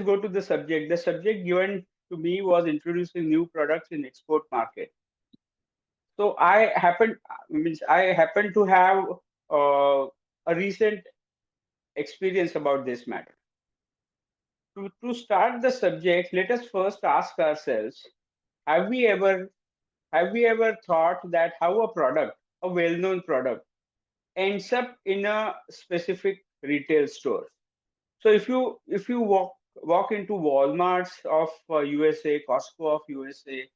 go to the subject. The subject given to me was introducing new products in export market. So I happen to have a recent experience about this matter. To start the subject, let us first ask ourselves: Have we ever thought that how a product, a well-known product, ends up in a specific retail store? So if you walk into Walmarts of USA, Costco of USA,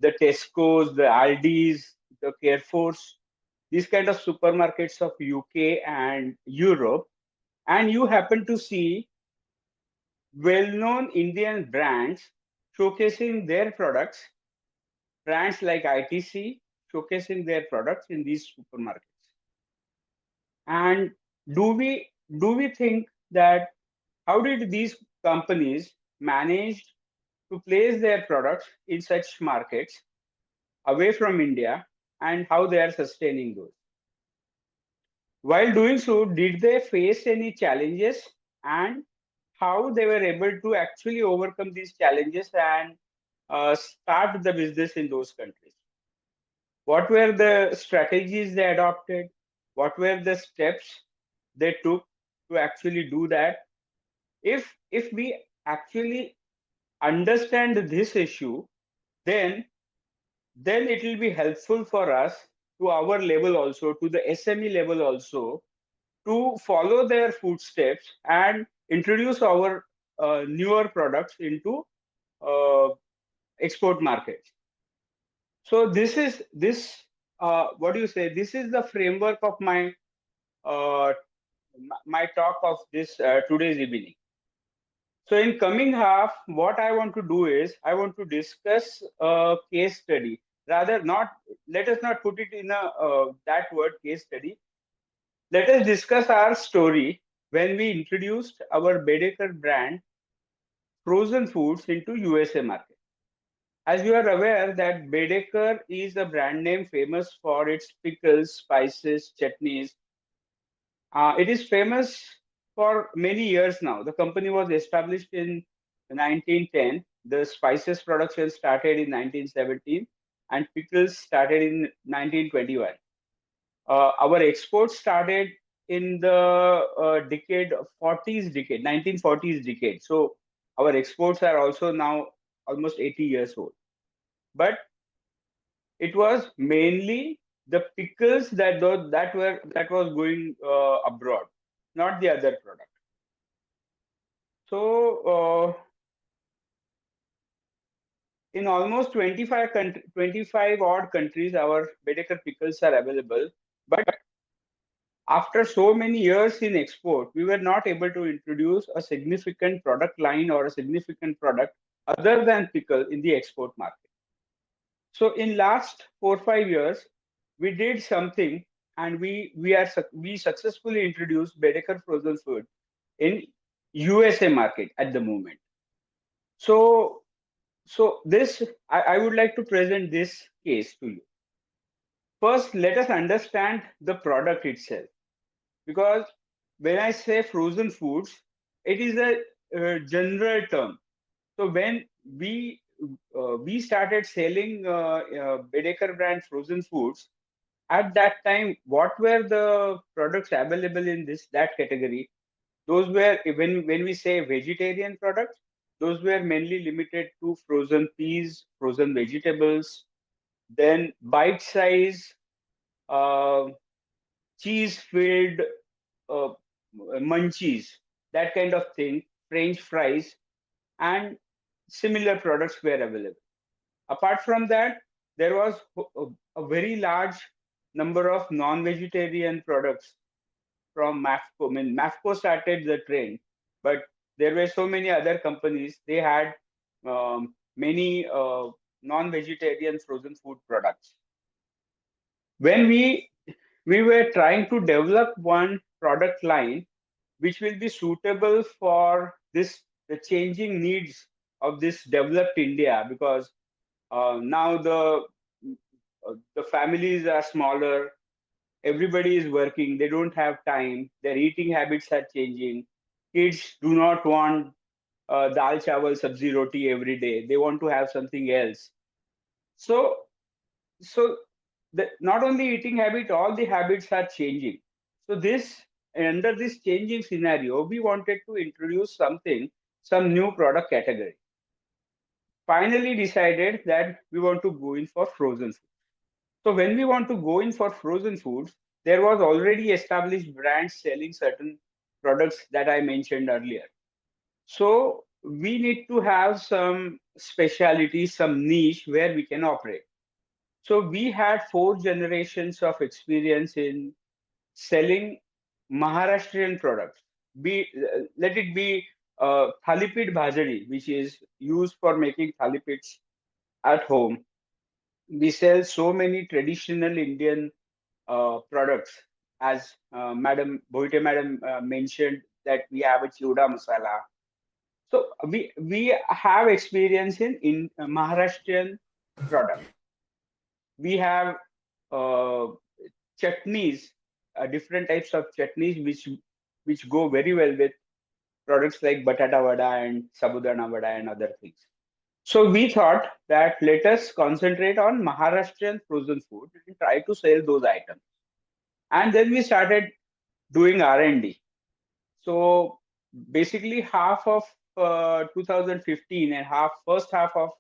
the Tesco's, the Aldi's, the Carrefour's, these kind of supermarkets of UK and Europe, and you happen to see well-known Indian brands showcasing their products, brands like ITC showcasing their products in these supermarkets. And do we think that how did these companies manage to place their products in such markets away from India, and how they are sustaining those? While doing so, did they face any challenges, and how they were able to actually overcome these challenges and start the business in those countries? What were the strategies they adopted? What were the steps they took to actually do that? If we actually understand this issue, then it will be helpful for us to our level also, to the SME level also, to follow their footsteps and introduce our newer products into uh, export markets. So what do you say? This is the framework of uh, my talk of this today's evening. So in coming half, what I want to do is I want to discuss a case study. Rather, not let us not put it in a that word case study. Let us discuss our story when we introduced our Bedecker brand frozen foods into USA market. As you are aware that Bedecker is a brand name famous for its pickles, spices, chutneys. It is famous for many years now. The company was established in 1910. The spices production started in 1917, and pickles started in 1921. Our exports started in the decade 40s decade 1940s decade. So our exports are also now almost 80 years old. But it was mainly the pickles that was going abroad, not the other product. So in almost 25 odd countries, our Bedecker pickles are available. But after so many years in export, we were not able to introduce a significant product line or a significant product other than pickle in the export market. So in last 4 5 years, we did something, and we successfully introduced Bedecker frozen food in USA market at the moment. So this I would like to present this case to you. First, let us understand the product itself, because when I say frozen foods, it is a general term. So when we started selling Bedecker brand frozen foods, at that time, what were the products available in that category? Those were, when we say vegetarian products, those were mainly limited to frozen peas, frozen vegetables, then bite size, uh, cheese filled uh, munchies, that kind of thing, French fries, and similar products were available. Apart from that, there was a very large number of non-vegetarian products from MAFCO. I mean, MAFCO started the trend, but there were so many other companies. They had many non-vegetarian frozen food products. When we were trying to develop one product line which will be suitable for the changing needs of this developed India, because now the families are smaller, everybody is working, they don't have time, their eating habits are changing, kids do not want dal chawal sabzi roti every day. They want to have something else. So not only eating habit, all the habits are changing. So this under this changing scenario, we wanted to introduce something, some new product category. Finally decided that we want to go in for frozen food. So when we want to go in for frozen foods, there was already established brands selling certain products that I mentioned earlier. So we need to have some specialty, some niche where we can operate. So we had 4 generations of experience in selling Maharashtrian products. Let it be thalipit bhajadi, which is used for making thalipids at home. We sell so many traditional Indian products, as Madam Bhoite Madam mentioned that we have a chiuda masala. So we have experience in Maharashtrian product. We have uh, chutneys, different types of chutneys which go very well with products like batata vada and sabudana vada and other things. So we thought that let us concentrate on Maharashtrian frozen food and try to sell those items. And then we started doing R&D. So basically half of 2015 and first half of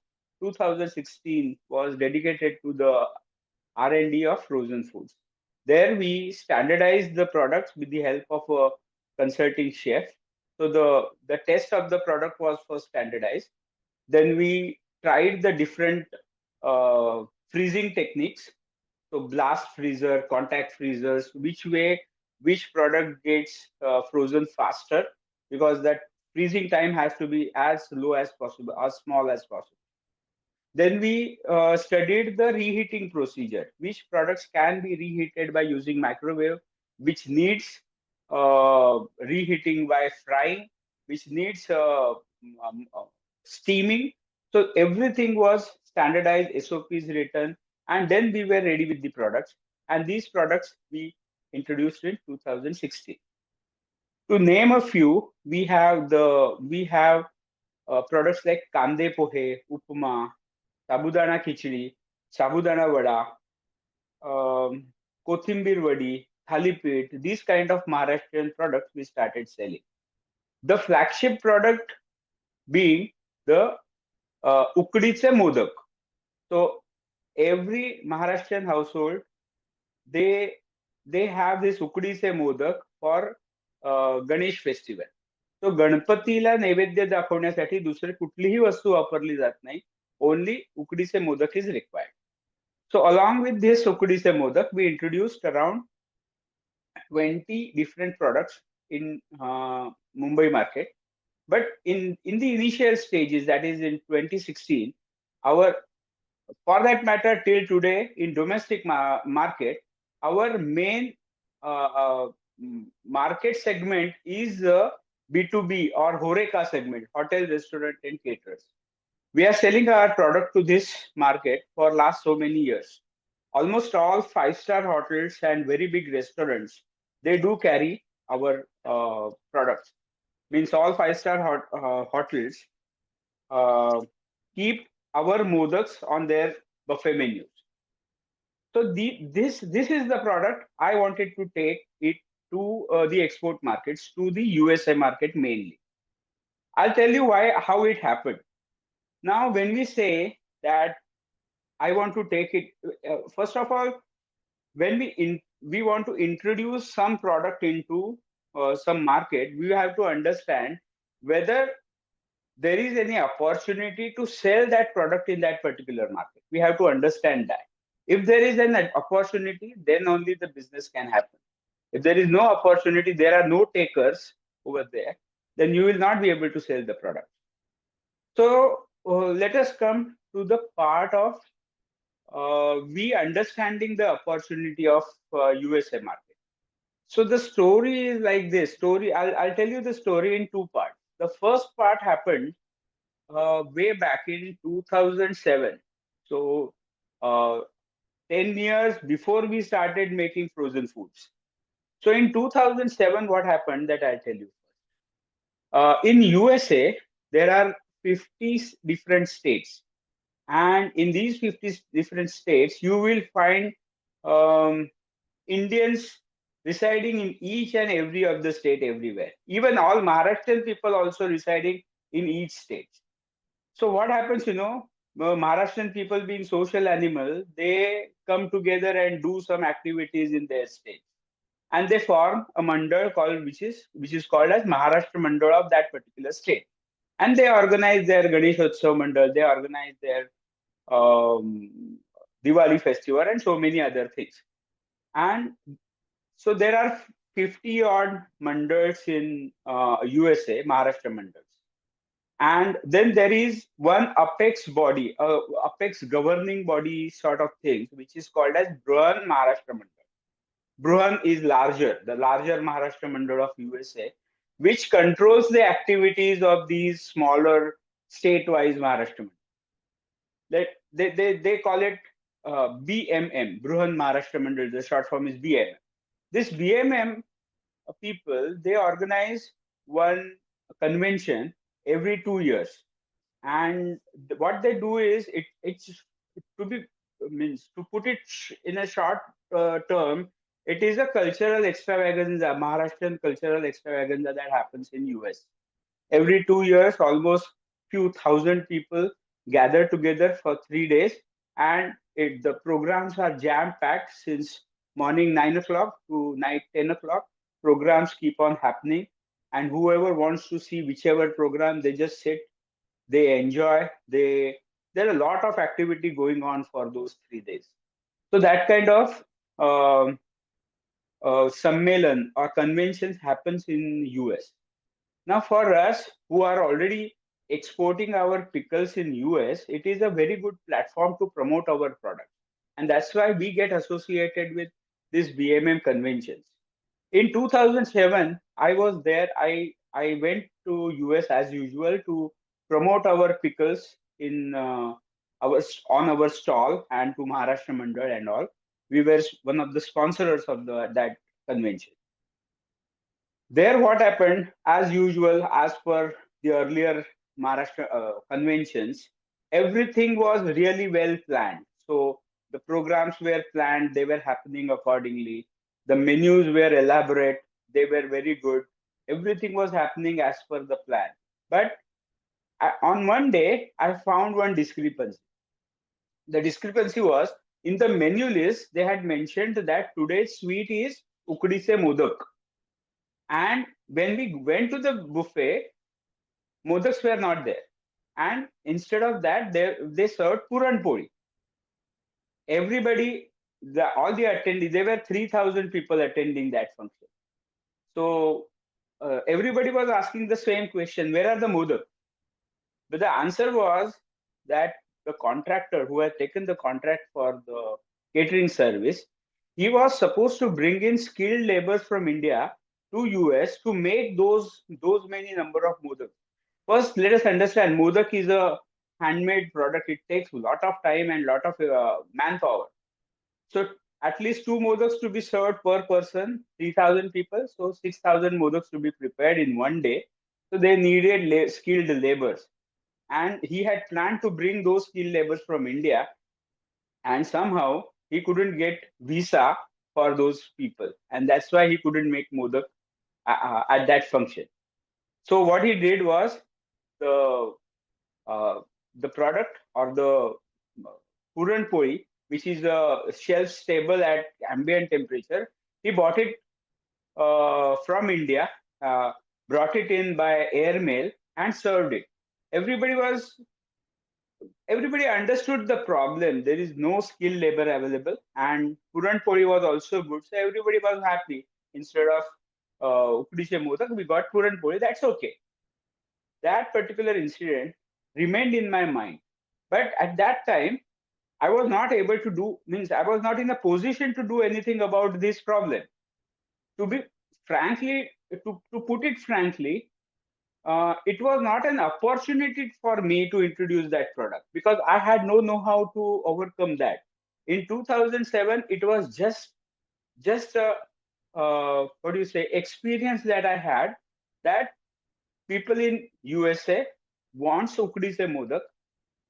2016 was dedicated to the R&D of frozen foods. There we standardized the products with the help of a consulting chef. So the test of the product was first standardized. Then we tried the different freezing techniques. So blast freezer, contact freezers, which product gets frozen faster, because that freezing time has to be as low as possible, as small as possible. Then we studied the reheating procedure, which products can be reheated by using microwave, which needs reheating by frying, which needs steaming. So everything was standardized, SOPs written, and then we were ready with the products. And these products we introduced in 2016. To name a few, we have products like kande pohe, upma, sabudana khichdi, sabudana vada, Kothimbir vadi, thalipit, these kind of Maharashtrian products we started selling. The flagship product being the ukdiche modak. So every Maharashtrian household, they they have this ukdiche modak for Ganesh festival. तो गणपतीला नैवेद्य दाखवण्यासाठी दुसरी कुठलीही वस्तू वापरली जात नाही. ओनली उकडीचे modak is required. So along with this ukdiche modak, we introduced around 20 different products in Mumbai market. But in the initial stages, that is in 2016, our for that matter till today in domestic market, our main market segment is B2B or Horeca segment, hotel, restaurant, and caterers. We are selling our product to this market for last so many years. Almost all 5-star hotels and very big restaurants, they do carry our products. Means all 5-star hotels keep our modaks on their buffet menus. So this is the product I wanted to take it to the export markets, to the USA market mainly. I'll tell you how it happened. Now, when we say that I want to take it, first of all, when we want to introduce some product into some market, we have to understand whether there is any opportunity to sell that product in that particular market. We have to understand that. If there is an opportunity, then only the business can happen. If there is no opportunity, there are no takers over there, then you will not be able to sell the product. So let us come to the part of we understanding the opportunity of USA market. So the story is like this. I'll tell you the story in 2 parts. The first part happened way back in 2007. So 10 years before we started making frozen foods. So in 2007, what happened that I'll tell you. In USA, there are 50 different states. And in these 50 different states, you will find um, Indians residing in each and every of the state everywhere. Even all Maharashtrian people also residing in each state. So what happens, Maharashtrian people being social animal, they come together and do some activities in their state, and they form a mandal called which is called as Maharashtra Mandal of that particular state, and they organize their Ganesh Utsav Mandal, they organize their um, Diwali festival, and so many other things. And so there are 50 odd mandals in USA, Maharashtra mandals. And then there is one apex body, apex governing body sort of thing, which is called as Bruhan Maharashtra Mandal. Bruhan is larger, the larger Maharashtra Mandal of USA, which controls the activities of these smaller state-wise Maharashtra Mandal. They call it BMM, Bruhan Maharashtra Mandal. The short form is BMM. This BMM people, they organize one convention every 2 years, and what they do is it's to be means to put it in a short term, it is a cultural extravaganza, Maharashtrian cultural extravaganza that happens in US every 2 years. Almost few thousand people gather together for 3 days, and the programs are jam packed since morning 9 o'clock to night 10 o'clock. Programs keep on happening, and whoever wants to see whichever program, they just sit, they enjoy, there are a lot of activity going on for those 3 days. So that kind of um, sammelan or conventions happens in US. Now, for us who are already exporting our pickles in US, it is a very good platform to promote our product. And that's why we get associated with these BMM conventions. In 2007, I was there. I went to US as usual to promote our pickles in on our stall and to Maharashtra Mandal and all. We were one of the sponsors of that convention. There, what happened, as usual, as per the earlier Maharashtra conventions, everything was really well planned. So the programs were planned, they were happening accordingly. The menus were elaborate, they were very good. Everything was happening as per the plan. But on one day, I found one discrepancy. The discrepancy was in the menu list, they had mentioned that today's sweet is ukdi se modak. And when we went to the buffet, modaks were not there. And instead of that, they served puran poli. Everybody, all the attendees, there were 3,000 people attending that function. So everybody was asking the same question, where are the modak? But the answer was that the contractor who had taken the contract for the catering service, he was supposed to bring in skilled laborers from India to US to make those many number of modaks. First, let us understand modak is a handmade product. It takes a lot of time and lot of manpower. So at least two modaks to be served per person, 3,000 people. So 6,000 modaks to be prepared in one day. So they needed skilled laborers, and he had planned to bring those skilled laborers from India, and somehow he couldn't get visa for those people, and that's why he couldn't make modak at that function. So what he did was the uh, the product or the puran poi, which is shelf stable at ambient temperature, he bought it from India, uh, brought it in by airmail, and served it. Everybody was everybody understood the problem. There is no skilled labor available, and Puran Poli was also good, so everybody was happy. Instead of Ukdi Modak, we got Puran Poli. That's okay. That particular incident remained in my mind, but at that time, I was not able to do means I was not in a position to do anything about this problem. To be frankly, to put it frankly, it was not an opportunity for me to introduce that product because I had no know-how to overcome that. In 2007, it was just a what do you say experience that I had, that people in USA wants ukdi se modak.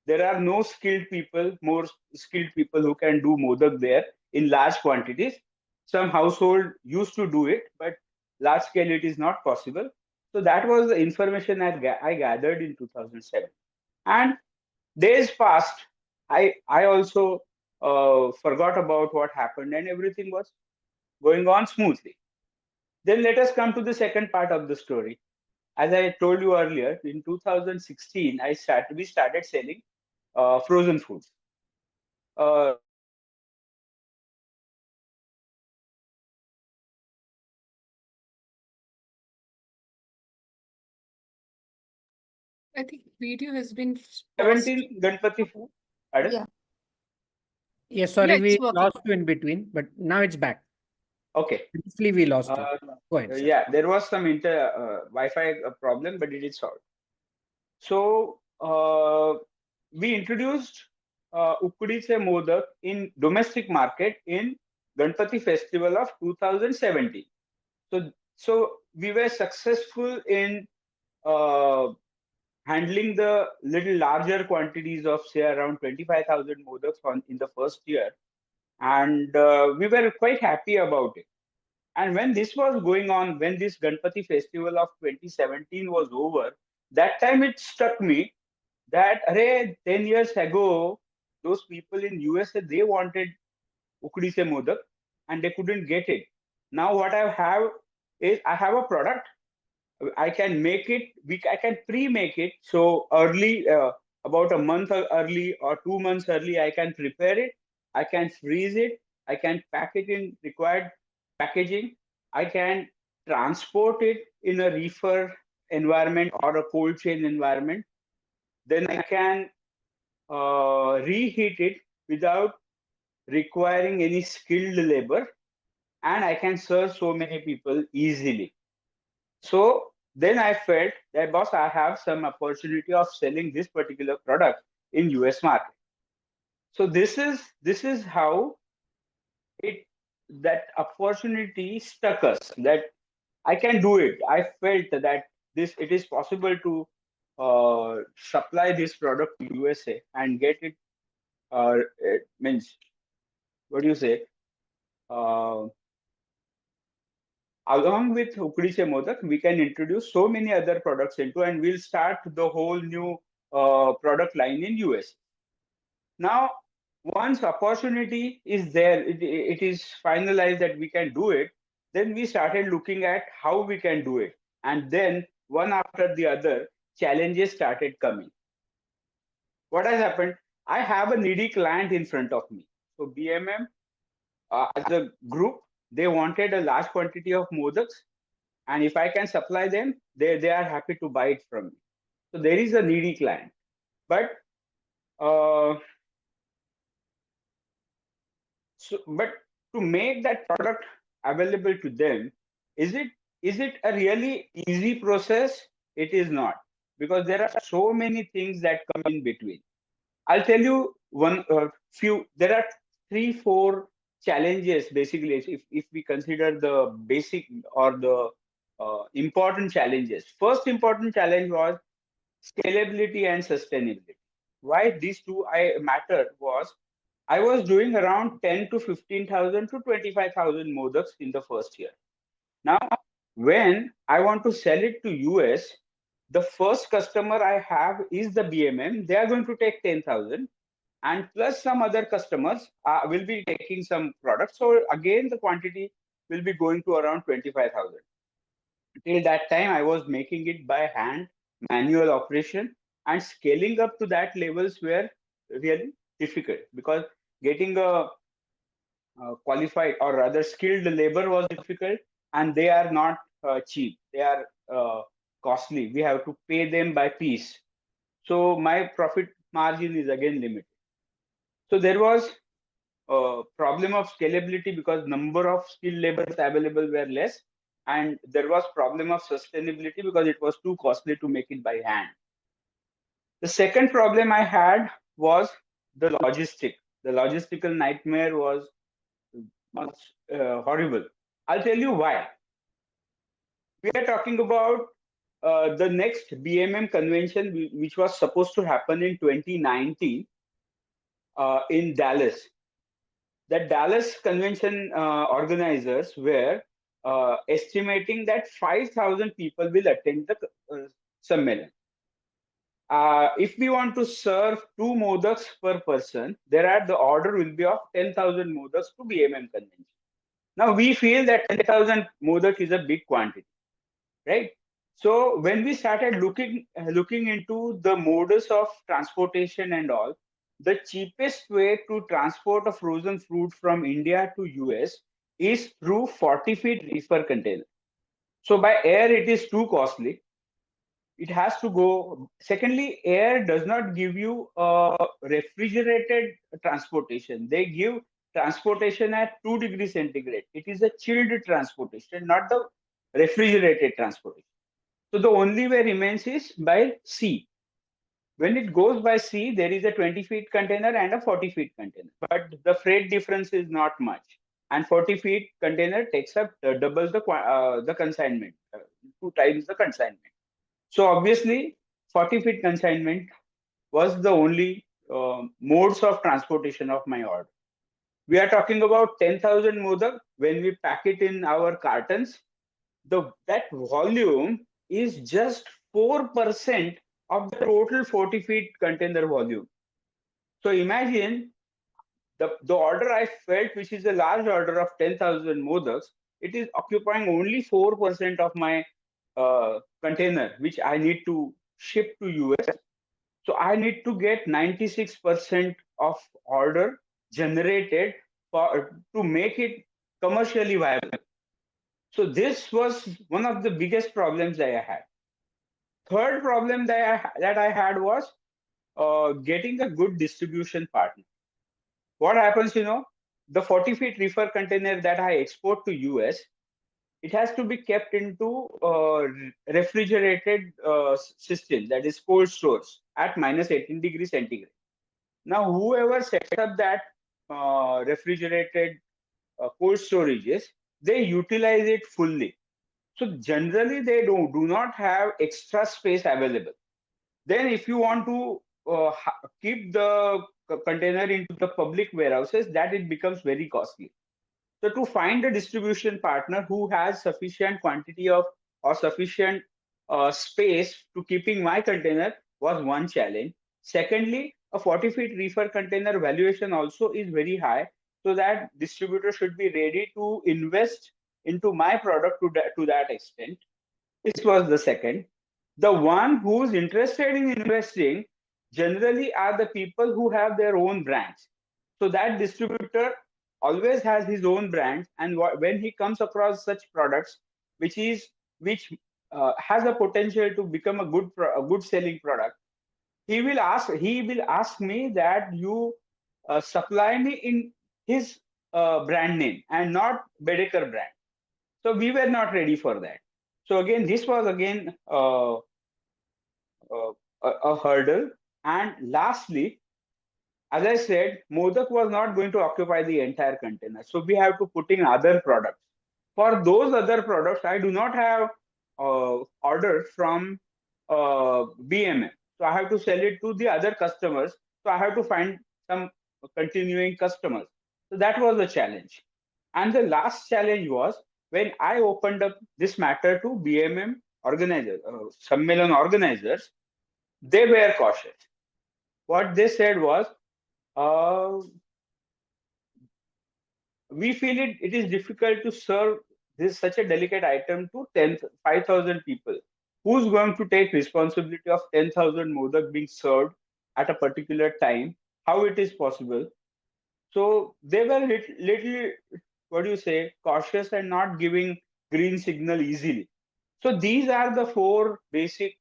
There are no skilled people, more skilled people who can do modak there in large quantities. Some household used to do it, but large scale it is not possible. So that was the information I gathered in 2007. And days passed. I also forgot about what happened, and everything was going on smoothly. Then let us come to the second part of the story. As I told you earlier, in 2016, we started selling frozen foods. Then in 2017, I think video has been paused. 17 Ganpati. Pardon? Yeah. Yes, Yeah, sorry, it's we working. lost you in between, but now it's back. Okay. Briefly, we lost you. Uh, Go ahead, sir. yeah, there was some Wi-Fi problem, but it is solved. So we introduced Ukdi Se Modak in domestic market in Ganpati festival of 2017. So we were successful in uh, handling the little larger quantities of say around 25,000 modaks in the first year, and we were quite happy about it. And when this was going on, when this Ganpati festival of 2017 was over, that time it struck me that, array, 10 years ago, those people in USA, they wanted ukdi se modak and they couldn't get it. Now what I have is I have a product. I can make it. I can pre-make it. So early, about a month early or 2 months early, I can prepare it. I can freeze it. I can pack it in required packaging. I can transport it in a reefer environment or a cold chain environment. Then I can reheat it without requiring any skilled labor, and I can serve so many people easily. So then I felt that, boss, I have some opportunity of selling this particular product in US market. So this is how it that opportunity stuck us, that I can do it. I felt that this it is possible to supply this product to USA and get it. It means, what do you say? Uh, Along with Ukdi Se Modak, we can introduce so many other products into, and we'll start the whole new product line in US. Now, once opportunity is there, it is finalized that we can do it, then we started looking at how we can do it. And then one after the other, challenges started coming. What has happened? I have a needy client in front of me. So BMM, as a group, they wanted a large quantity of modaks, and if I can supply them, they are happy to buy it from me. So there is a needy client. But uh, but to make that product available to them, is it a really easy process? It is not, because there are so many things that come in between. I'll tell you one few. There are 3, 4 challenges basically. If we consider the basic or the important challenges, first important challenge was scalability and sustainability. Why these two I mattered was I was doing around 10 to 15,000 to 25,000 modaks in the first year. Now, when I want to sell it to US, the first customer I have is the BMM. They are going to take 10,000, and plus some other customers will be taking some products. So again, the quantity will be going to around 25,000. Till that time, I was making it by hand, manual operation, and scaling up to that levels were really difficult, because getting a qualified or rather skilled labor was difficult, and they are not cheap. They are costly. We have to pay them by piece. So my profit margin is again limited. So there was a problem of scalability because number of skilled laborers available were less, and there was problem of sustainability because it was too costly to make it by hand. The second problem I had was the logistic. The logistical nightmare was much horrible. I'll tell you why. We are talking about the next BMM convention, which was supposed to happen in 2019 in Dallas. The Dallas convention organizers were estimating that 5,000 people will attend the Sammelan. If we want to serve 2 modaks per person, the order will be of 10,000 modaks to BMM convention. Now we feel that 10,000 modak is a big quantity, right? So when we started looking into the modus of transportation and all, the cheapest way to transport a frozen fruit from India to US is through 40 feet reefer container. So by air, it is too costly. It has to go. Secondly, air does not give you refrigerated transportation. They give transportation at 2 degrees centigrade. It is a chilled transportation, not the refrigerated transportation. So the only way remains is by sea. When it goes by sea, there is a 20 feet container and a 40 feet container, but the freight difference is not much. And 40 feet container takes up doubles the consignment, 2 times the consignment. So obviously, 40 feet consignment was the only modes of transportation of my order. We are talking about 10,000 modak. When we pack it in our cartons, that volume is just 4% of the total 40 feet container volume. So imagine the order I felt, which is a large order of 10,000 modaks, it is occupying only 4% of my container, which I need to ship to US. So I need to get 96% of order generated to make it commercially viable. So this was one of the biggest problems that I had. Third problem that I had was getting a good distribution partner. What happens, the 40 feet reefer container that I export to US, it has to be kept into refrigerated system, that is cold stores at minus 18 degrees centigrade. Now, whoever sets up that refrigerated cold storages, they utilize it fully. So generally, they do not have extra space available. Then if you want to keep the container into the public warehouses, that it becomes very costly. So to find a distribution partner who has sufficient quantity of or sufficient space to keeping my container was one challenge. Secondly, a 40 feet reefer container valuation also is very high, so that distributor should be ready to invest into my product to that extent. This was the second. The one who's interested in investing generally are the people who have their own brands. So that distributor always has his own brand, and when he comes across such products, which has a potential to become a good selling product, he will ask me that you supply me in his brand name and not Bedecker brand. So we were not ready for that. So again, this was again a hurdle. And lastly, as I said, Modak was not going to occupy the entire container. So we have to put in other products. For those other products, I do not have orders from BMM. So I have to sell it to the other customers. So I have to find some continuing customers. So that was the challenge. And the last challenge was when I opened up this matter to BMM organizers, Sammelan organizers, they were cautious. What they said was, we feel it is difficult to serve such a delicate item to 5,000 people. Who's going to take responsibility of 10,000 modak being served at a particular time? How it is possible? So they were little, what do you say, cautious and not giving green signal easily. So these are the 4 basic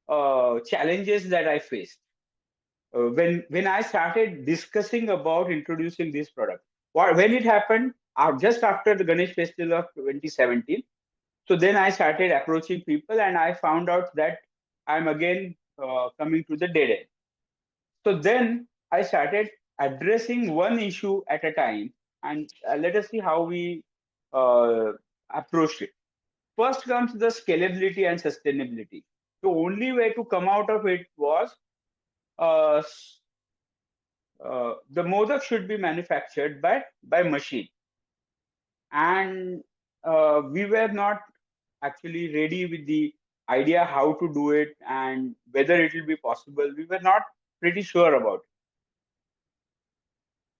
challenges that I faced when I started discussing about introducing this product. When it happened, just after the Ganesh Festival of 2017. So then I started approaching people, and I found out that I'm again coming to the dead end. So then I started addressing one issue at a time, and let us see how we approached it. first comes the scalability and sustainability. The only way to come out of it was the modak should be manufactured by machine, and we were not actually ready with the idea how to do it and whether it will be possible. We were not pretty sure about it.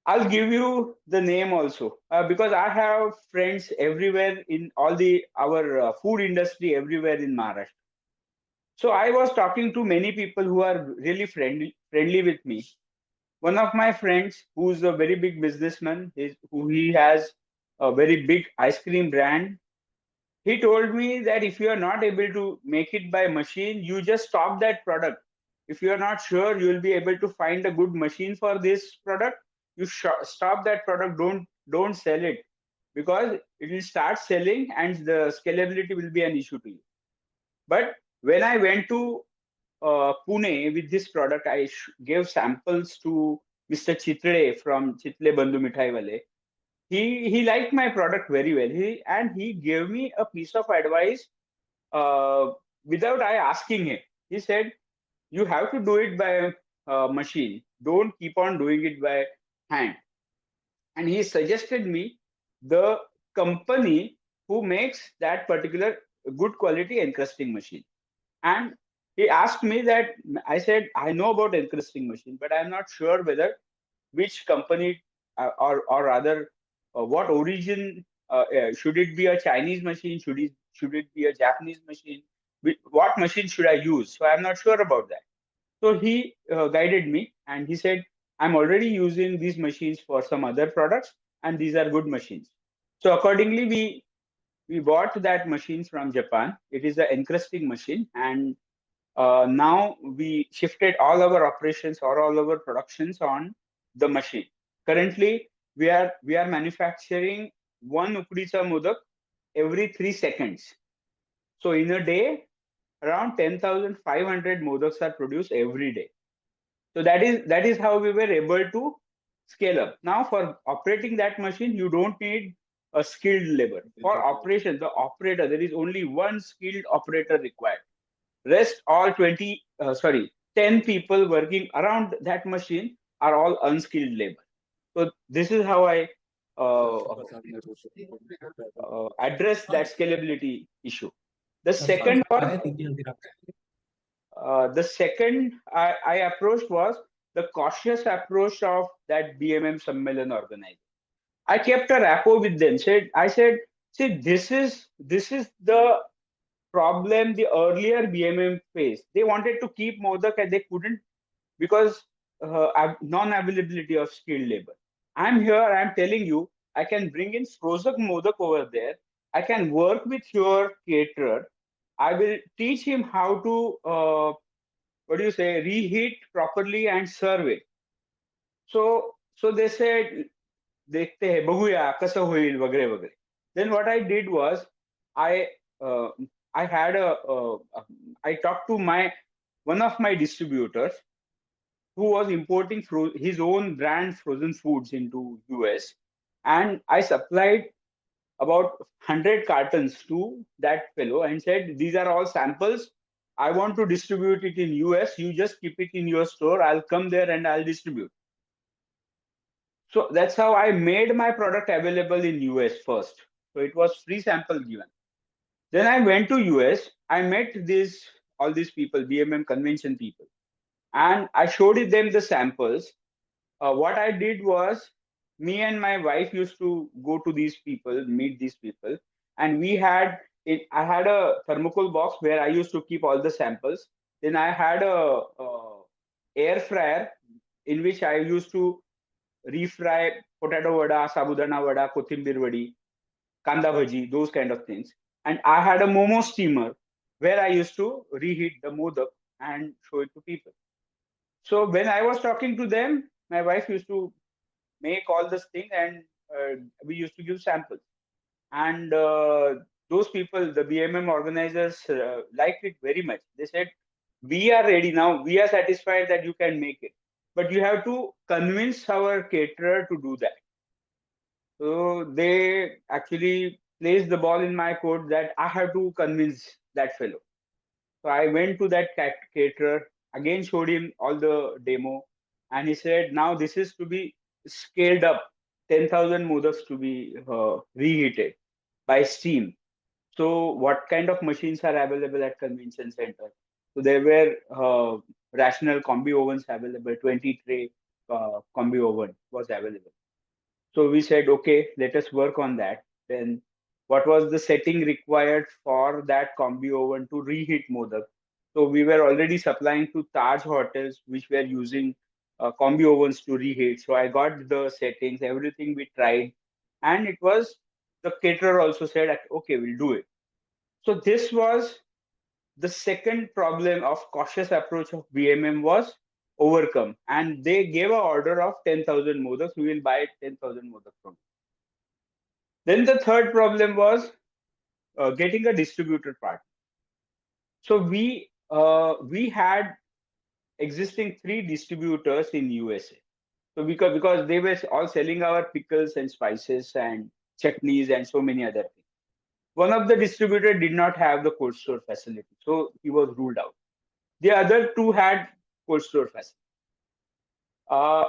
I'll give you the name also because I have friends everywhere in all our food industry everywhere in Maharashtra. So I was talking to many people who are really friendly with me. One of my friends, who's a very big businessman, he has a very big ice cream brand. He told me that if you are not able to make it by machine, you just stop that product. If you are not sure you will be able to find a good machine for this product, you stop that product. Don't sell it, because it will start selling and the scalability will be an issue to you. But when I went to Pune with this product, I gave samples to Mr. Chitle from Chitle Bandhu Mithai Wale. He liked my product very well. He gave me a piece of advice without I asking him. He said, "You have to do it by machine. Don't keep on doing it by hand." And he suggested me the company who makes that particular good quality encrusting machine. And he asked me that. I said, I know about encrusting machine, but I'm not sure whether which company or rather what origin should it be a Chinese machine, should it be a Japanese machine, what machine should I use? So I'm not sure about that. So he guided me and he said, I'm already using these machines for some other products and these are good machines. So accordingly we bought that machine from Japan. It is an encrusting machine, and now we shifted all our operations or all our productions on the machine. Currently, we are manufacturing one ukdicha modak every 3 seconds. So in a day, around 10,500 modaks are produced every day. So that is how we were able to scale up. Now for operating that machine, you don't need a skilled labor. For operation, the operator, there is only one skilled operator required. Rest all 10 people working around that machine are all unskilled labor. So this is how I address that scalability issue. The second I approached was the cautious approach of that BMM Sammelan organizer. I kept a rapport with them. I said, see, this is the problem the earlier BMM faced. They wanted to keep modak and they couldn't because non-availability of skilled labor. I'm here, I'm telling you, I can bring in frozen modak over there. I can work with your caterer. I will teach him how to, reheat properly and serve it. So they said, देखते हैं बघूया कसं होईल वगैरे वगैरे. Then what I did was I talked to one of my distributors who was importing his own brand frozen foods into US, and I supplied about 100 cartons to that fellow and said, these are all samples. I want to distribute it in US. You just keep it in your store. I'll come there and I'll distribute. So that's how I made my product available in US first. So it was free sample given. Then I went to US. I met all these people, BMM convention people, and I showed them the samples. What I did was, me and my wife used to go to these people, meet these people, and I had a thermocol box where I used to keep all the samples. Then I had a air fryer in which I used to refry potato vada, sabudana vada, kothimir vadi, kanda bhaji, those kind of things. And I had a momo steamer where I used to reheat the modak and show it to people. So when I was talking to them, my wife used to make all this thing and we used to give samples. And those people, the BMM organizers, liked it very much. They said, we are ready now. We are satisfied that you can make it. But you have to convince our caterer to do that. So they actually placed the ball in my court that I have to convince that fellow. So I went to that caterer, again showed him all the demo, and he said, now this is to be scaled up, 10,000 modaks to be reheated by steam. So what kind of machines are available at convention center? So there were rational combi ovens available, 20 tray combi oven was available. So we said, okay, let us work on that. Then what was the setting required for that combi oven to reheat modak? So we were already supplying to Taj hotels, which were using combi ovens to reheat. So I got the settings, everything we tried. And it was, the caterer also said, okay, we'll do it. So this was the second problem of cautious approach of BMM was overcome, and they gave a order of 10,000 modaks. We will buy 10,000 modaks from you. Then the third problem was getting a distributor partner. So we had existing 3 distributors in USA. So because they were all selling our pickles and spices and chutneys and so many other things. One of the distributor did not have the cold store facility, so he was ruled out. The other 2 had cold store facility. Uh,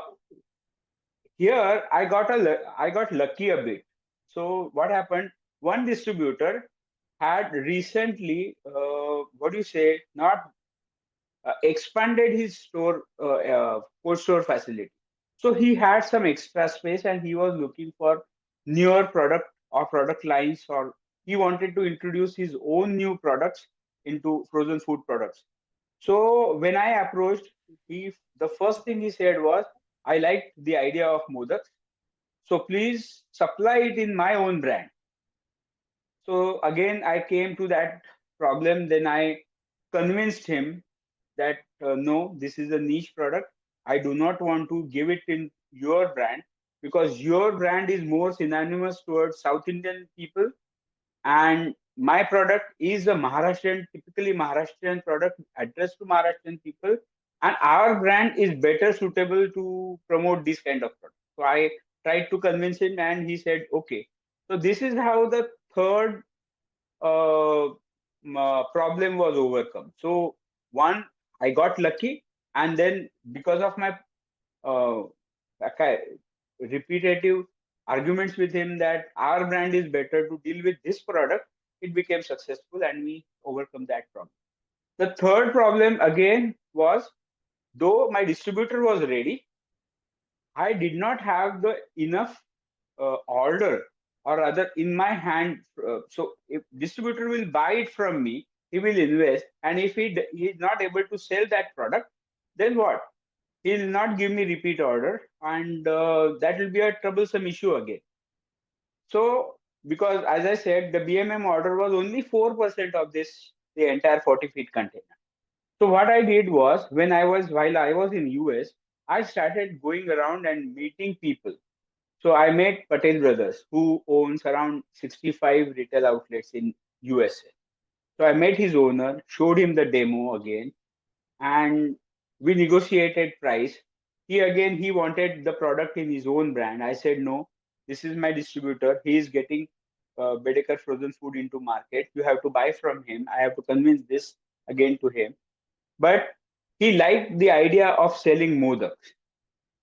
Here I got lucky a bit. So what happened? One distributor had recently, what do you say, not expanded his store cold store facility. So he had some extra space and he was looking for newer product or product lines, or he wanted to introduce his own new products into frozen food products. So when I approached, the first thing he said was, I liked the idea of modaks, so please supply it in my own brand. So again, I came to that problem. Then I convinced him that no, this is a niche product. I do not want to give it in your brand because your brand is more synonymous towards South Indian people, and my product is a Maharashtrian, typically Maharashtrian product addressed to Maharashtrian people, and our brand is better suitable to promote this kind of product. So I tried to convince him, and he said, okay. So this is how the third problem was overcome. So one, I got lucky, and then because of my uh, repetitive arguments with him that our brand is better to deal with this product, it became successful and we overcome that problem. The third problem again was, though my distributor was ready, I did not have the enough order or rather in my hand. So if distributor will buy it from me, he will invest, and if he is not able to sell that product, then what? He'll not give me repeat order, and that will be a troublesome issue again. So because as I said, the BMM order was only 4% of the entire 40 feet container. So what I did was, while I was in US, I started going around and meeting people. So I met Patel Brothers, who owns around 65 retail outlets in USA. So I met his owner, showed him the demo again, and we negotiated price. He wanted the product in his own brand. I said, no, this is my distributor. He is getting Bedecker frozen food into market. You have to buy from him. I have to convince this again to him. But he liked the idea of selling modaks.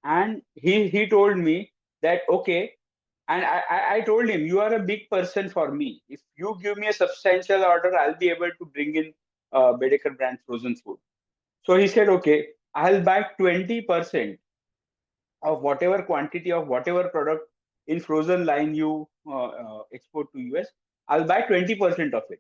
And he told me that, okay, and I told him, you are a big person for me. If you give me a substantial order, I'll be able to bring in Bedecker brand frozen food. So he said, okay, I'll buy 20% of whatever quantity of whatever product in frozen line you export to US. I'll buy 20% of it.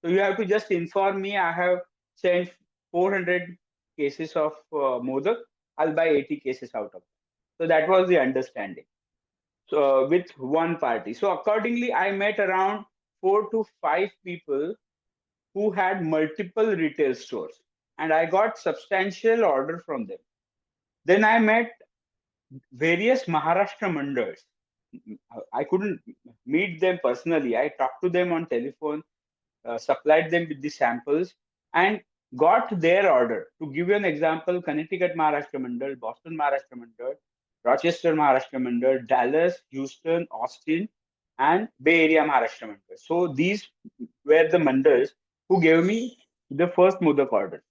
So you have to just inform me. I have sent 400 cases of modak. I'll buy 80 cases out of it. So that was the understanding. So with one party. So accordingly, I met around 4 to 5 people who had multiple retail stores, and I got substantial order from them. Then I met various Maharashtra mandals. I couldn't meet them personally. I talked to them on telephone, supplied them with the samples, and got their order. To give you an example, Connecticut Maharashtra Mandal, Boston Maharashtra Mandal, Rochester Maharashtra Mandal, Dallas, Houston, Austin, and Bay Area Maharashtra Mandal. So these were the mandals who gave me the first Modak order.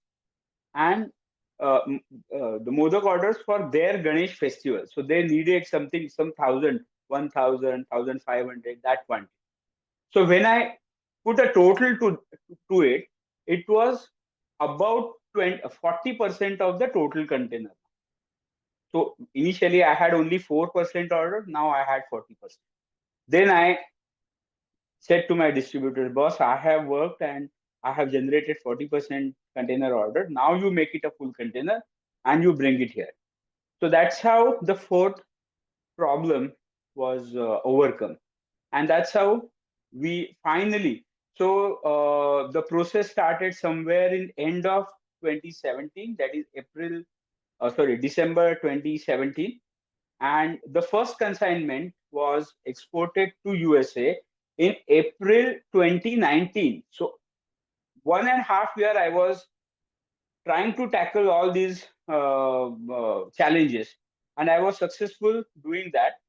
And the Modak orders for their Ganesh festival. So they needed something, some 1,000, 1,500, that one. So when I put a total to it, it was about 40% of the total container. So initially I had only 4% order. Now I had 40%. Then I said to my distributor, boss, I have worked and I have generated 40% container order. Now you make it a full container and you bring it here. So that's how the fourth problem was overcome. And that's how we finally, so the process started somewhere in end of 2017, that is December 2017. And the first consignment was exported to USA in April 2019. So 1.5 years I was trying to tackle all these challenges, and I was successful doing that.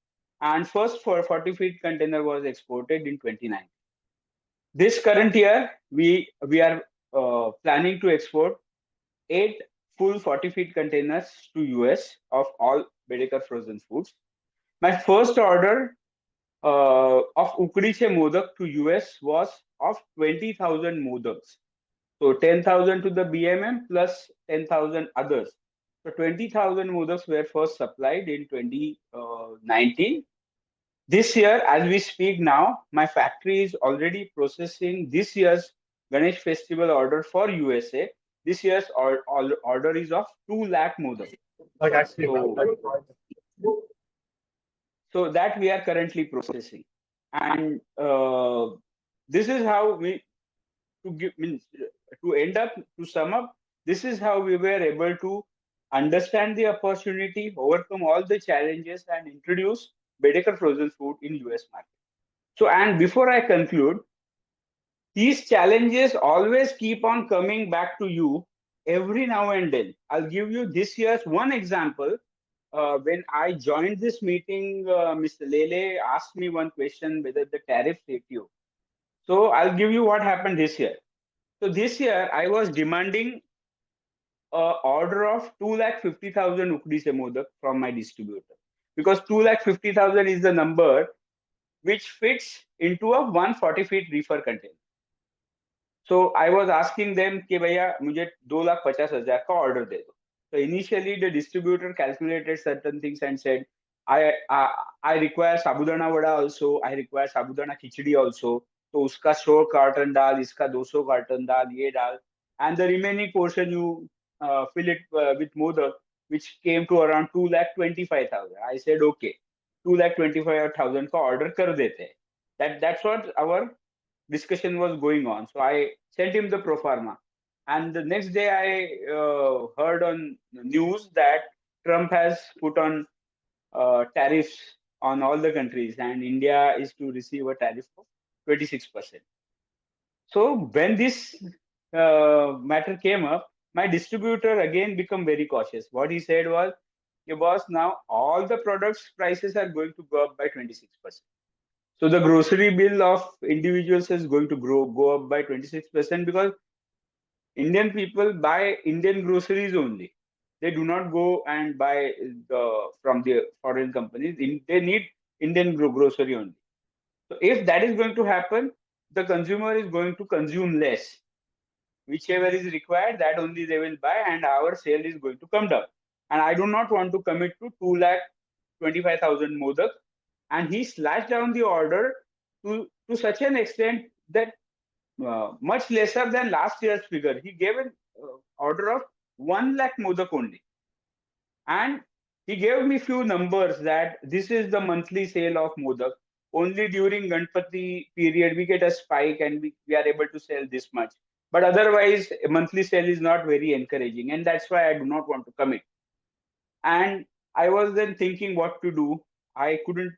And first for 40 feet container was exported in 2019. This current year, we are planning to export 8 full 40 feet containers to US of all Bedecker frozen foods. My first order of Ukdiche Modak to US was of 20,000 Modaks. So 10,000 to the BMM plus 10,000 others. So 20,000 Modaks were first supplied in 2019. This year, as we speak now, my factory is already processing this year's Ganesh Festival order for USA. This year's order is of 2 lakh Modak. So that we are currently processing. And this is how we, to sum up, this is how we were able to understand the opportunity, overcome all the challenges, and introduce Bedecker frozen food in US market. So, and before I conclude, these challenges always keep on coming back to you every now and then. I'll give you this year's one example. When I joined this meeting, Mr. Lele asked me one question whether the tariff hit you. So I'll give you what happened this year. So this year I was demanding an order of 250,000 Ukdiche Modak from my distributor, because 250,000 is the number which fits into a 140 feet reefer container. So I was asking them कि भैया मुझे 2,50,000 का order दे दो. So initially the distributor calculated certain things and said, I require sabudana vada also, I require sabudana khichdi also. तो उसका 100 carton डाल, इसका 200 carton डाल, ये डाल, and the remaining portion you fill it with modak, which came to around 2,25,000. I said okay, 2,25,000 का order कर देते हैं. That's what our discussion was going on. So I sent him the pro forma. And the next day I heard on news that Trump has put on tariffs on all the countries, and India is to receive a tariff of 26%. So when this matter came up, my distributor again became very cautious. What he said was, "Hey boss, now all the products prices are going to go up by 26%. So the grocery bill of individuals is going to go up by 26%, because Indian people buy Indian groceries only. They do not go and buy from the foreign companies. They need Indian grocery only. So if that is going to happen, the consumer is going to consume less. Whichever is required, that only they will buy, and our sale is going to come down. And I do not want to commit to 2,25,000 Modak. And he slashed down the order to such an extent that much lesser than last year's figure. He gave an order of 1 lakh Modak only. And he gave me few numbers that this is the monthly sale of Modak. Only during Ganpati period, we get a spike and we are able to sell this much. But otherwise, a monthly sale is not very encouraging. And that's why I do not want to commit. And I was then thinking what to do. I couldn't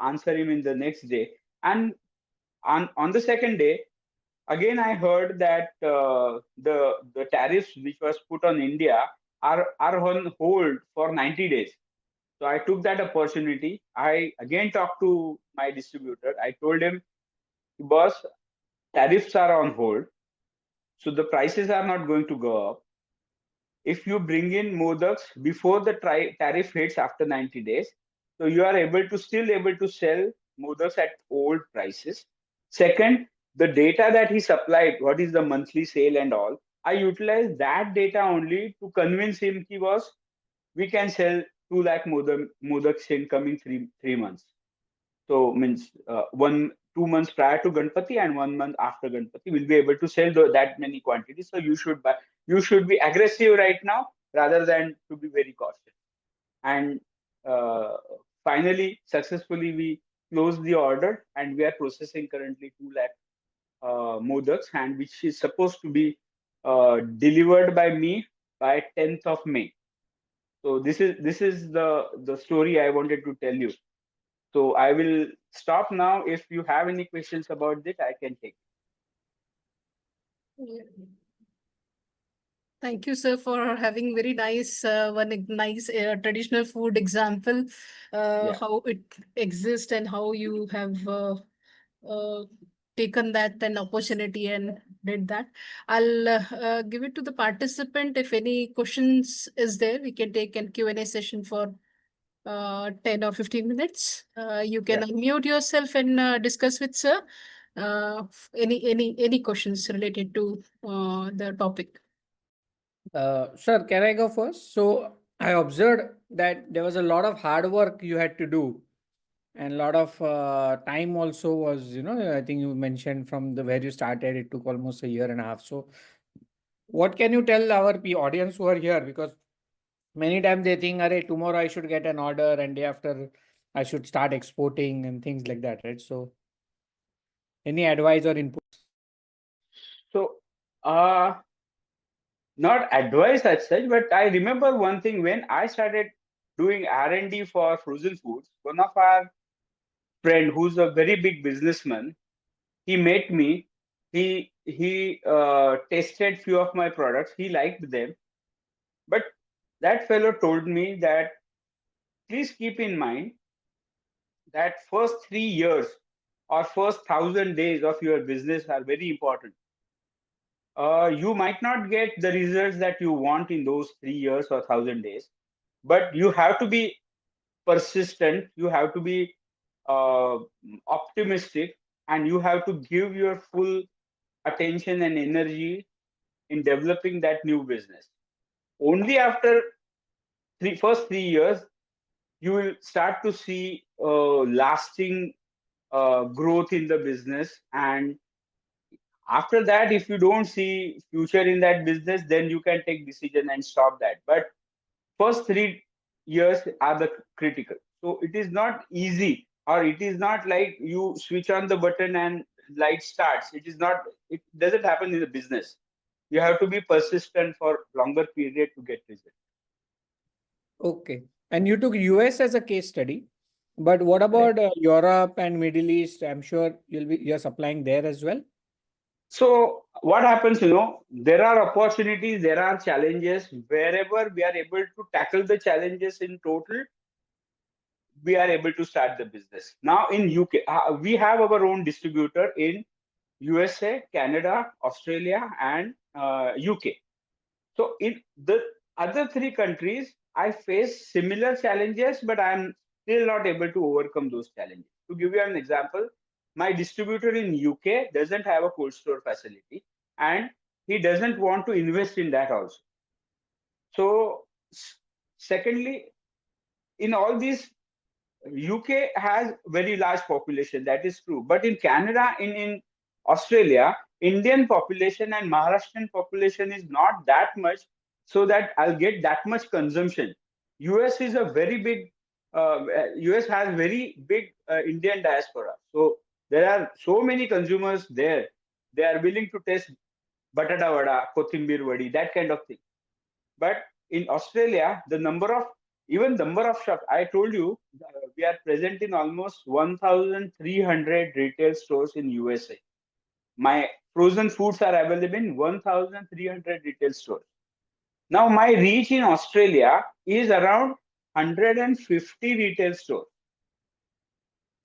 answer him in the next day. And on the second day, again, I heard that the tariffs which was put on India are on hold for 90 days. So So I took that opportunity. I again talked to my distributor. I told him, boss, tariffs are on hold. So the prices are not going to go up. If you bring in modaks before the tariff hits after 90 days, so you are still able to sell modaks at old prices. Second, the data that he supplied, what is the monthly sale and all, I utilized that data only to convince him we can sell 2 lakh modaks in coming three months. So means 2 months prior to Ganpati and 1 month after Ganpati, we'll be able to sell that many quantities. So you should be aggressive right now rather than to be very cautious. And finally, successfully, we closed the order and we are processing currently 2 lakh modaks, and which is supposed to be delivered by me by 10th of May. So this is the story I wanted to tell you. So I will stop now. If you have any questions about this, I can take. Thank you, sir, for having very nice traditional food example, how it exists and how you have taken that an opportunity and did that. I'll give it to the participant. If any questions is there, we can take a Q&A session for 10 or 15 minutes. You can unmute yourself and discuss with sir. Any questions related to the topic? Sir, can I go first? So I observed that there was a lot of hard work you had to do, and a lot of time also was, I think you mentioned from the where you started, it took almost a year and a half. So what can you tell our audience who are here? Because many times they think, "Arey, tomorrow I should get an order, and day after I should start exporting," and things like that, right? So any advice or input? So, not advice as such, but I remember one thing when I started doing R&D for frozen foods. One of our friend, who's a very big businessman, he met me. He tested few of my products. He liked them, but that fellow told me that please keep in mind that first 3 years or first 1,000 days of your business are very important. You might not get the results that you want in those 3 years or 1,000 days, but you have to be persistent. You have to be optimistic, and you have to give your full attention and energy in developing that new business. Only after first 3 years, you will start to see lasting growth in the business. And after that, if you don't see future in that business, then you can take decision and stop that. But first 3 years are the critical. So it is not easy, or it is not like you switch on the button and light starts. It doesn't happen in the business. You have to be persistent for longer period to get result. Okay. And you took US as a case study, but what about Europe and Middle East? I'm sure you're supplying there as well. So what happens, there are opportunities, there are challenges. Wherever we are able to tackle the challenges in total, we are able to start the business. Now in UK, we have our own distributor in USA, Canada, Australia, and UK. So in the other three countries, I face similar challenges, but I'm still not able to overcome those challenges. To give you an example, my distributor in UK doesn't have a cold store facility, and he doesn't want to invest in that also. So secondly, in all these, UK has very large population, that is true. But in Canada, in Australia, Indian population and Maharashtrian population is not that much, so that I'll get that much consumption. US is a very big, US has very big Indian diaspora. So there are so many consumers there. They are willing to taste batata vada, kothimbir vadi, that kind of thing. But in Australia, the number of shops, I told you, we are present in almost 1,300 retail stores in USA. My frozen foods are available in 1,300 retail stores. Now my reach in Australia is around 150 retail stores.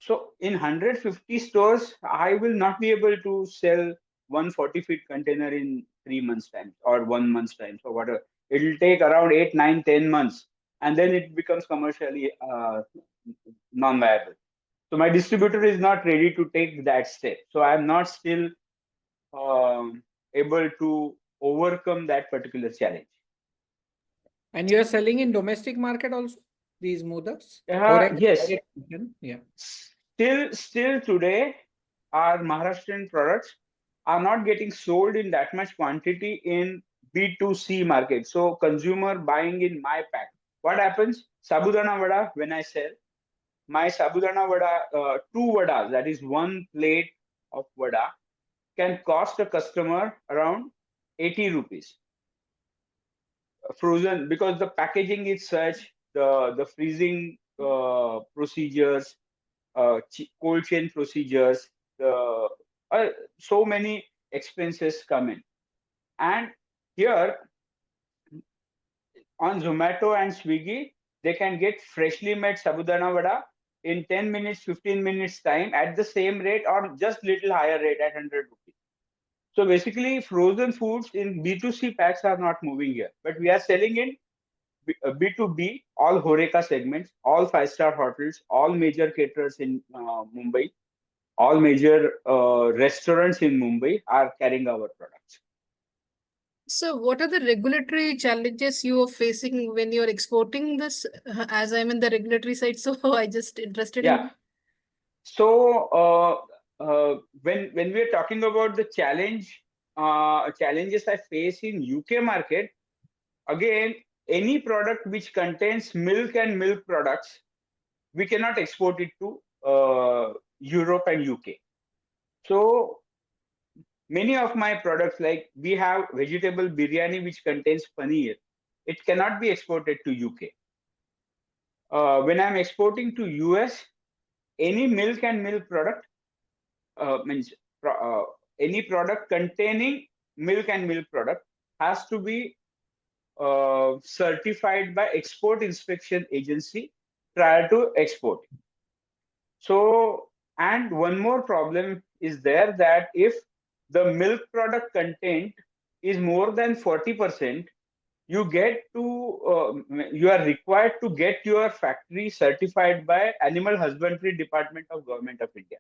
So in 150 stores, I will not be able to sell 140-feet container in 3 months' time or 1 month's time. So whatever. It will take around 8, 9, 10 months. And then it becomes commercially non-viable. So my distributor is not ready to take that step. So I'm not still able to overcome that particular challenge. And you're selling in domestic market also, these modaks? Or Yes. Yeah. Still today, our Maharashtrian products are not getting sold in that much quantity in B2C market. So consumer buying in my pack. What happens? Sabudana vada, when I sell, my sabudana vada, 2 vadas, that is 1 plate of vada, can cost a customer around 80 rupees. Frozen, because the packaging is such, the freezing procedures, cold chain procedures, so many expenses come in. And here on Zomato and Swiggy, they can get freshly made sabudana vada in 10 minutes, 15 minutes time at the same rate or just little higher rate at 100 rupees. So basically, frozen foods in B2C packs are not moving here, but we are selling in B2B, all Horeca segments, all 5-star hotels, all major caterers in Mumbai, all major restaurants in Mumbai are carrying our products. So what are the regulatory challenges you are facing when you're exporting this? As I'm in the regulatory side, so I just interested Yeah. in. So when we are talking about the challenges I face in UK market, again, any product which contains milk and milk products, we cannot export it to Europe and UK. So many of my products, like we have vegetable biryani which contains paneer, it cannot be exported to UK. When I'm exporting to US, any milk and milk product means any product containing milk and milk product has to be certified by export inspection agency prior to export. So, and one more problem is there, that if the milk product content is more than 40%, you are required to get your factory certified by Animal Husbandry Department of Government of India.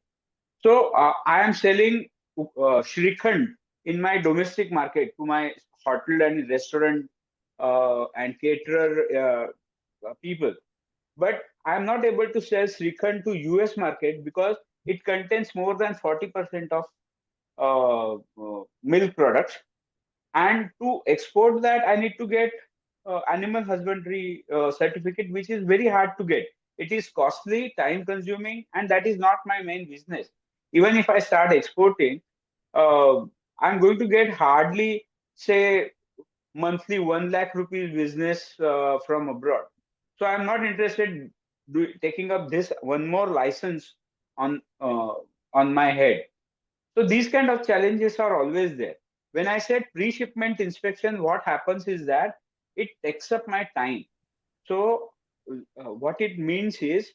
So I am selling Shrikhand in my domestic market to my hotel and restaurant and caterer people. But I am not able to sell Shrikhand to US market because it contains more than 40% of milk products. And to export that, I need to get animal husbandry certificate, which is very hard to get. It is costly, time consuming, and that is not my main business. Even if I start exporting, I'm going to get hardly, say, monthly 1 lakh rupees business from abroad. So I'm not interested taking up this one more license on my head. So these kind of challenges are always there. When I said pre-shipment inspection, what happens is that it takes up my time. So what it means is,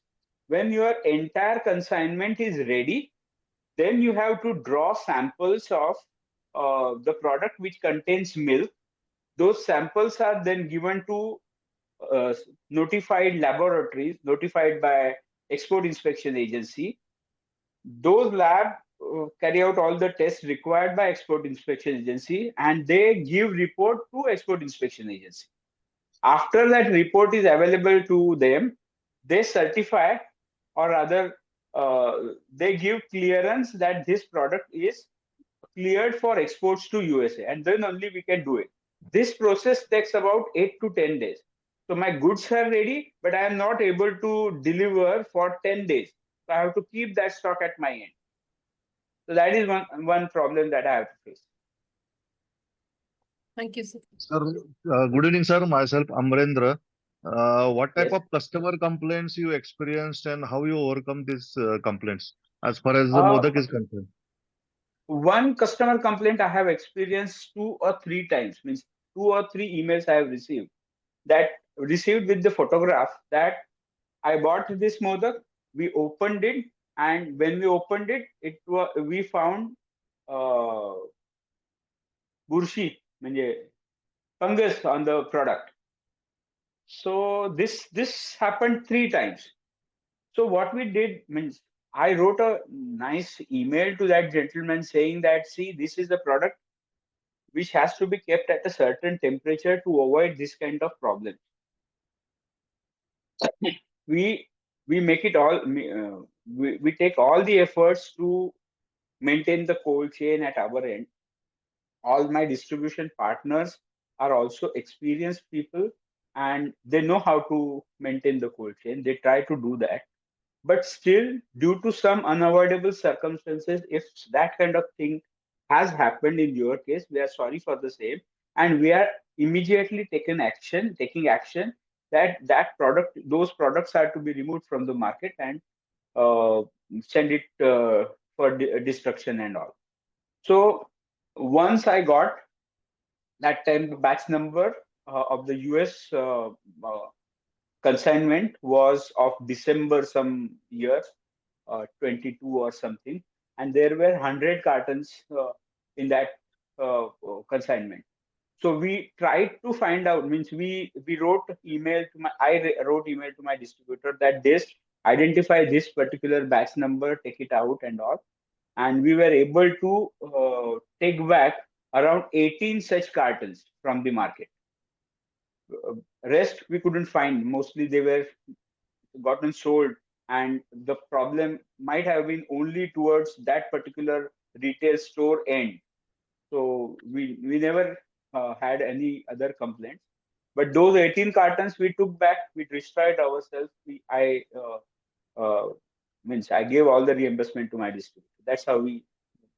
when your entire consignment is ready, then you have to draw samples of the product which contains milk. Those samples are then given to notified laboratories, notified by export inspection agency. Those lab carry out all the tests required by export inspection agency, and they give report to export inspection agency. After that report is available to them, they certify, or rather they give clearance that this product is cleared for exports to USA, and then only we can do it. This process takes about 8 to 10 days. So my goods are ready, but I am not able to deliver for 10 days. So I have to keep that stock at my end. So that is one problem that I have to face. Thank you, sir. Sir, good evening, sir. Myself, Amrendra. What type Yes. of customer complaints you experienced and how you overcome these complaints as far as the Uh, Modak is concerned? One customer complaint I have experienced 2 or 3 times, means 2 or 3 emails I have received, that received with the photograph that I bought this modak. We opened it, and when we opened it, we found burshi, म्हणजे fungus on the product. So this happened 3 times. So what we did means I wrote a nice email to that gentleman saying that, see, this is the product which has to be kept at a certain temperature to avoid this kind of problem. We make it all, we take all the efforts to maintain the cold chain at our end. All my distribution partners are also experienced people, and they know how to maintain the cold chain. They try to do that. But still, due to some unavoidable circumstances, if that kind of thing has happened in your case, we are sorry for the same, and we are immediately taking action that those products are to be removed from the market and send it for destruction and all. So once I got that time, the batch number of the US consignment was of December some year, 22 or something, and there were 100 cartons in that consignment. So we tried to find out, means we wrote email to wrote email to my distributor that this identify this particular batch number, take it out and all, and we were able to take back around 18 such cartons from the market. Rest we couldn't find. Mostly they were gotten sold, and the problem might have been only towards that particular retail store end. So we never had any other complaints. But those 18 cartons we took back, we destroyed ourselves. I gave all the reimbursement to my distributor. That's how we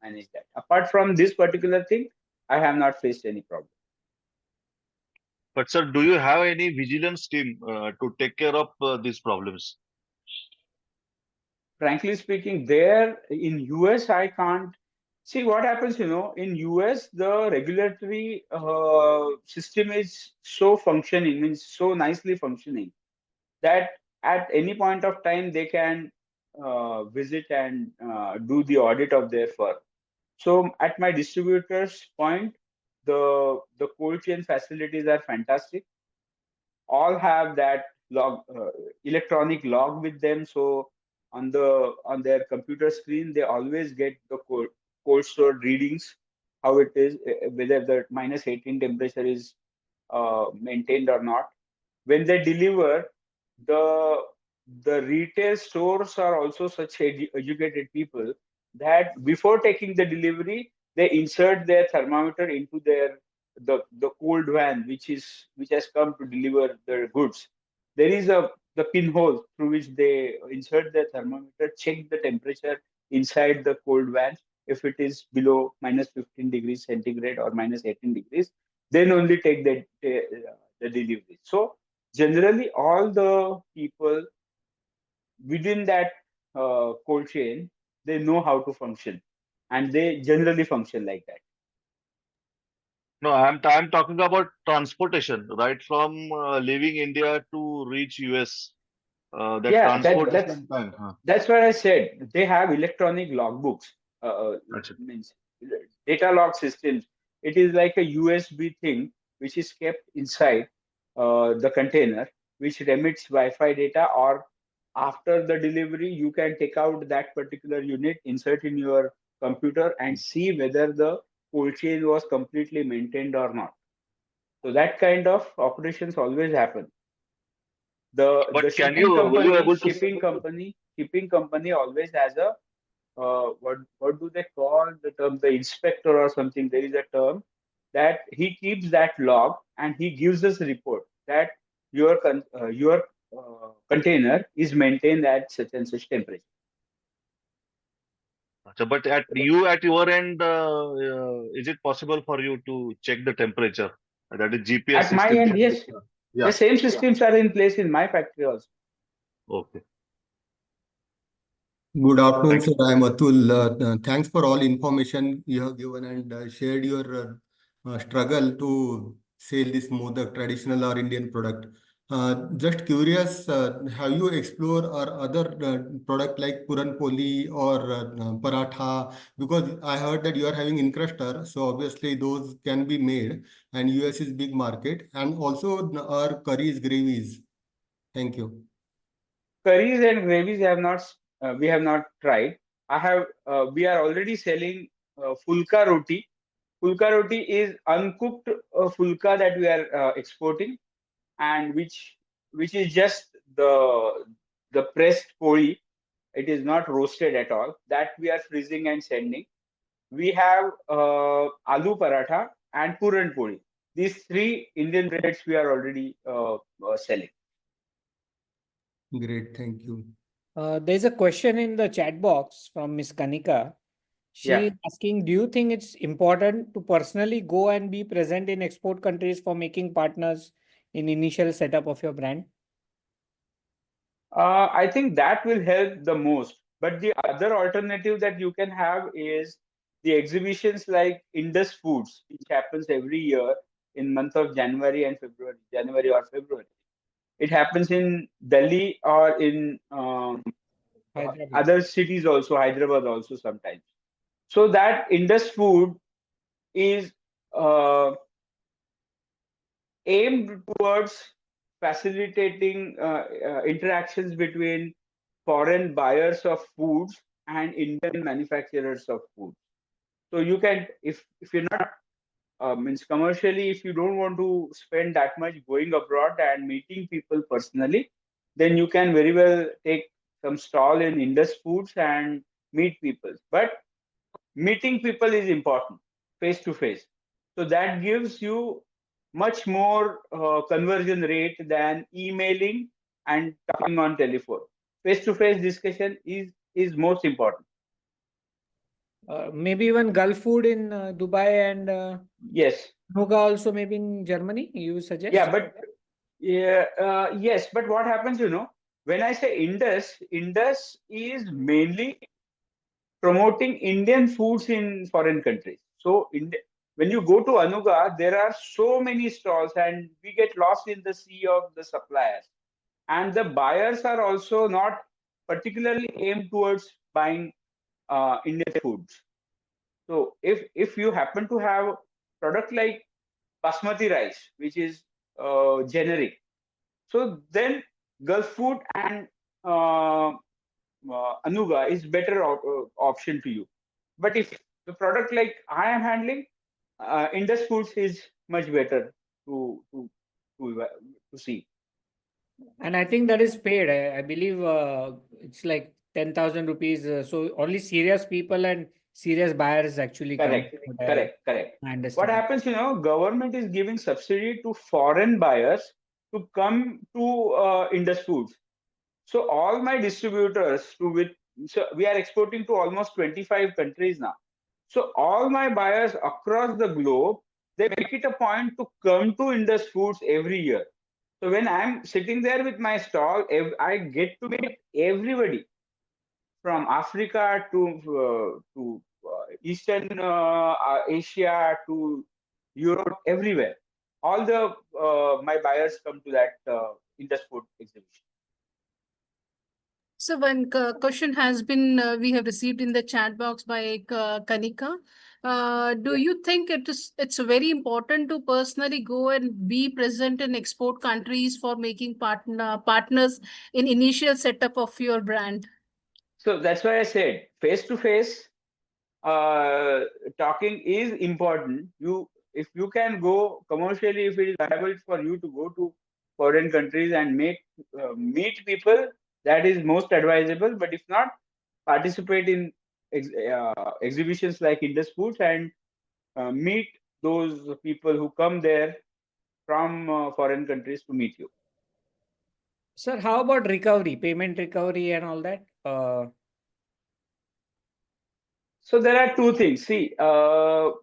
managed that. Apart from this particular thing, I have not faced any problem. But sir, do you have any vigilance team to take care of these problems? Frankly speaking, there in US, I can't see what happens. In US, the regulatory system is so functioning, means so nicely functioning, that at any point of time they can visit and do the audit of their firm. So at my distributor's point, the cold chain facilities are fantastic. All have that electronic log with them. So on their computer screen, they always get the cold store readings, how it is, whether the -18 temperature is maintained or not. When they deliver, the retail stores are also such educated people that before taking the delivery, they insert their thermometer into the cold van which has come to deliver the goods. There is the pinhole through which they insert their thermometer, check the temperature inside the cold van. If it is below -15 degrees centigrade or -18 degrees, then only take the delivery. So generally, all the people within that cold chain, they know how to function, and they generally function like that. No, I'm talking about transportation, right from leaving India to reach US. That Yeah, transportation time. that's what I said. They have electronic logbooks, Achha. means data log systems. It is like a USB thing which is kept inside the container, which remits Wi-Fi data, or after the delivery, you can take out that particular unit, insert in your computer, and see whether the cold chain was completely maintained or not. So that kind of operations always happen. The But shipping will you able to shipping company always has a what do they call the term, the inspector or something. There is a term that he keeps that log, and he gives us a report that your container is maintained at such and such temperature. But at your end, is it possible for you to check the temperature? That is GPS At my system. end, yes. Yeah. The same systems are in place in my factory also. Okay. Good afternoon, Thank sir. I am Atul. Thanks for all information you have given and shared your struggle to sell this modak, traditional or Indian product. Just curious, have you explored our other product like Puran Poli or Paratha? Because I heard that you are having Incrustor, so obviously those can be made, and US is big market, and also our curries, gravies. Thank you. Curries and gravies we have not tried. We are already selling fulka roti. Fulka roti is uncooked fulka that we are exporting, and which is just the pressed poli. It is not roasted at all. That we are freezing and sending. We have aloo paratha and puran poli. These three Indian breads we are already selling. Great, thank you. There's a question in the chat box from Miss Kanika. Yeah. She's asking, do you think it's important to personally go and be present in export countries for making partners in initial setup of your brand? I think that will help the most. But the other alternative that you can have is the exhibitions like Indus Foods, which happens every year in month of January or February. It happens in Delhi or in Hyderabad. other cities also, Hyderabad also sometimes. So that Indus Food is aimed towards facilitating interactions between foreign buyers of foods and Indian manufacturers of food. So you can, if you're not means commercially, if you don't want to spend that much going abroad and meeting people personally, then you can very well take some stall in Indus Foods and meet people. But meeting people is important, face to face. So that gives you much more conversion rate than emailing and talking on telephone. Face to face discussion is most important. Maybe even Gulf food in Dubai and Yes. Noga also maybe in Germany, you suggest? Yeah, but yes, but what happens, when I say Indus is mainly promoting Indian foods in foreign countries. So when you go to Anuga, there are so many stalls and we get lost in the sea of the suppliers. And the buyers are also not particularly aimed towards buying Indian foods. So if you happen to have product like basmati rice, which is generic, so then Gulf food and Anuga is better option to you. But if the product like I am handling, Indus Foods is much better to see. And I think that is paid. I believe it's like 10,000 rupees. So only serious people and serious buyers actually come. Correct. I understand. What happens, government is giving subsidy to foreign buyers to come to Indus Foods. So all my distributors so we are exporting to almost 25 countries now. So all my buyers across the globe, they make it a point to come to Indus Foods every year. So when I'm sitting there with my stall, I get to meet everybody from Africa to Eastern Asia to Europe, everywhere. All the my buyers come to that Indus Food exhibition. So one question has been we have received in the chat box by Kanika. Do you think it's very important to personally go and be present in export countries for making partners in initial setup of your brand? So that's why I said face to face talking is important. If you can go commercially, if it is viable for you to go to foreign countries and meet people, that is most advisable. But if not, participate in exhibitions like Indus Foods and meet those people who come there from foreign countries to meet you. Sir, how about recovery, payment recovery and all that? So there are two things. See, our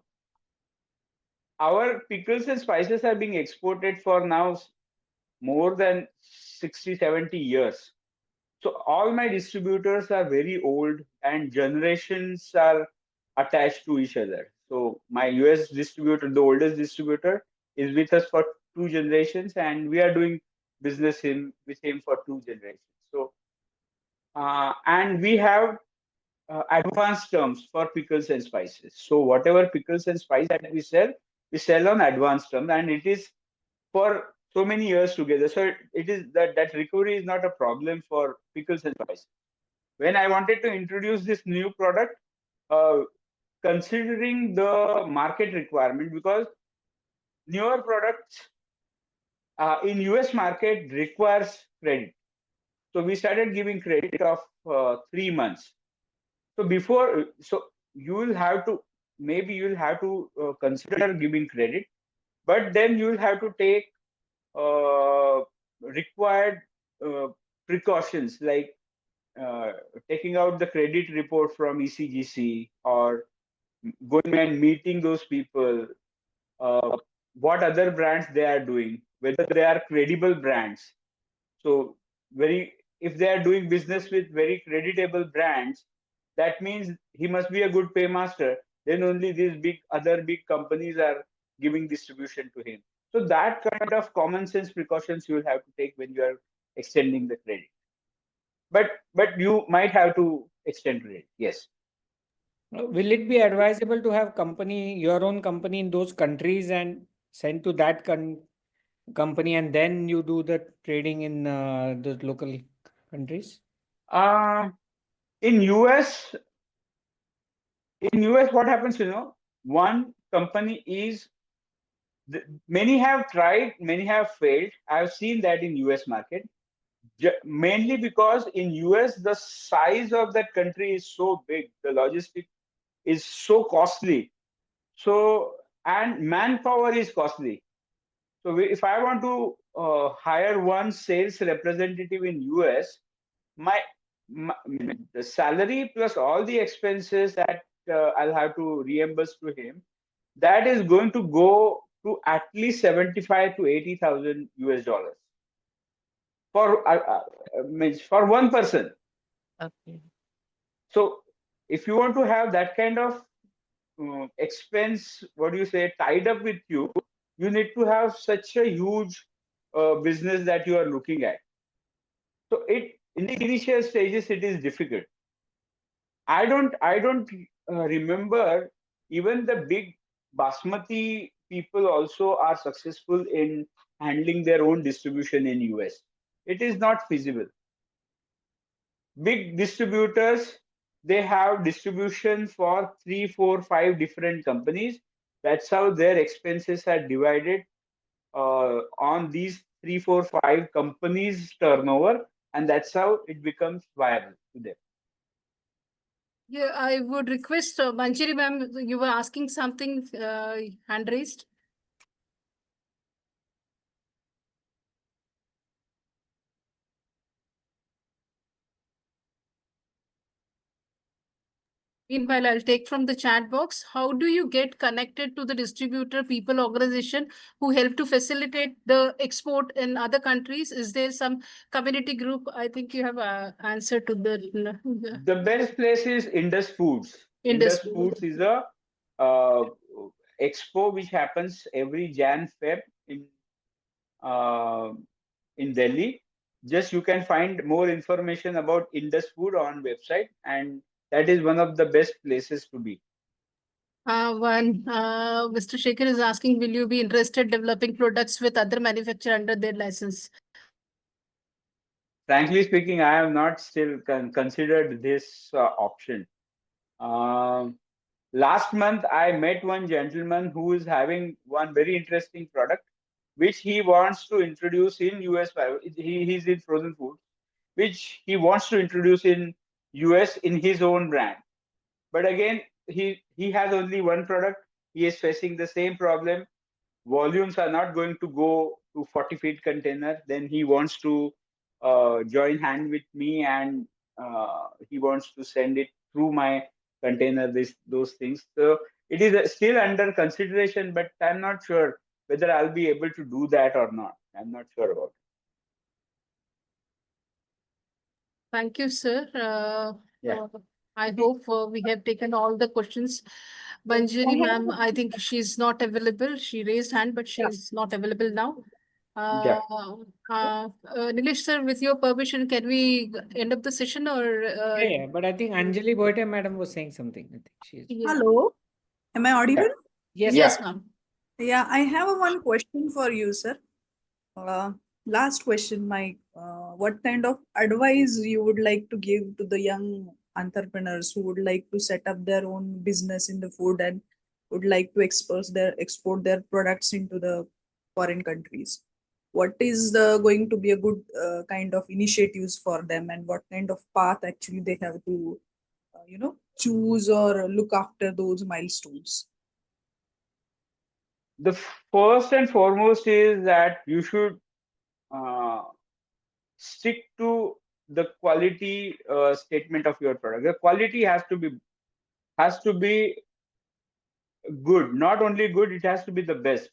pickles and spices are being exported for now more than 60, 70 years. So all my distributors are very old and generations are attached to each other. So my US distributor, the oldest distributor, is with us for 2 generations, and we are doing business with him for 2 generations. So, and we have advanced terms for pickles and spices. So whatever pickles and spice that we sell on advanced terms, and it is for so many years together. So it is that recovery is not a problem for pickles and spices. When I wanted to introduce this new product, considering the market requirement, because newer products in US market requires credit. So we started giving credit of 3 months. So you will have to, maybe you'll have to consider giving credit, but then you'll have to take required precautions like taking out the credit report from ECGC or going and meeting those people, what other brands they are doing, whether they are credible brands. So if they are doing business with very creditable brands, that means he must be a good paymaster. Then only these other big companies are giving distribution to him. So that kind of common sense precautions you will have to take when you are extending the credit. But you might have to extend credit. Yes. Will it be advisable to have your own company in those countries and send to that company, and then you do the trading in those local countries? In US, what happens, one company is, many have tried, many have failed. I've seen that in US market, mainly because in US, the size of that country is so big, the logistic is so costly. So, and manpower is costly. So if I want to hire one sales representative in US, the salary plus all the expenses that I'll have to reimburse to him, that is going to go to at least 75 to 80,000 US dollars for one person. Okay. So if you want to have that kind of expense, what do you say, tied up with you, you need to have such a huge business that you are looking at. So in the initial stages, it is difficult. I don't remember even the big basmati people also are successful in handling their own distribution in US. It is not feasible. Big distributors, they have distribution for 3, 4, 5 different companies. That's how their expenses are divided on these 3, 4, 5 companies turnover, and that's how it becomes viable to them. Yeah, I would request Manjari ma'am, you were asking something, hand raised. Meanwhile, I'll take from the chat box. How do you get connected to the distributor people organization who help to facilitate the export in other countries? Is there some community group? I think you have answered to the The best place is Indus Foods. Indus Foods is a expo which happens every Jan-Feb in Delhi. Just you can find more information about Indus Food on website, and that is one of the best places to be. Mr. Shekhar is asking, will you be interested developing products with other manufacturer under their license? Frankly speaking, I have not still considered this option. Last month, I met one gentleman who is having one very interesting product, which he wants to introduce in US. He's in frozen food, which he wants to introduce in US in his own brand. But again, he has only one product. He is facing the same problem. Volumes are not going to go to 40 feet container. Then he wants to join hand with me, and he wants to send it through my container, those things. So it is still under consideration, but I'm not sure whether I'll be able to do that or not. I'm not sure about it. Thank you, sir. Yeah. I hope we have taken all the questions. Manjari ma'am, I think she's not available. She raised hand, but she's not available now. Yeah. Nilesh sir, with your permission, can we end up the session or? Yeah, but I think Anjali Boyte madam was saying something. I think she's. Yeah. Hello, am I audible? Yes, Yeah. Yes, ma'am. Yeah, I have one question for you, sir. Last question, Mike. What kind of advice you would like to give to the young entrepreneurs who would like to set up their own business in the food and would like to export their products into the foreign countries? What is going to be a good kind of initiatives for them, and what kind of path actually they have to, choose or look after those milestones? The first and foremost is that you should uh, stick to the quality statement of your product. The quality has to be good. Not only good, it has to be the best.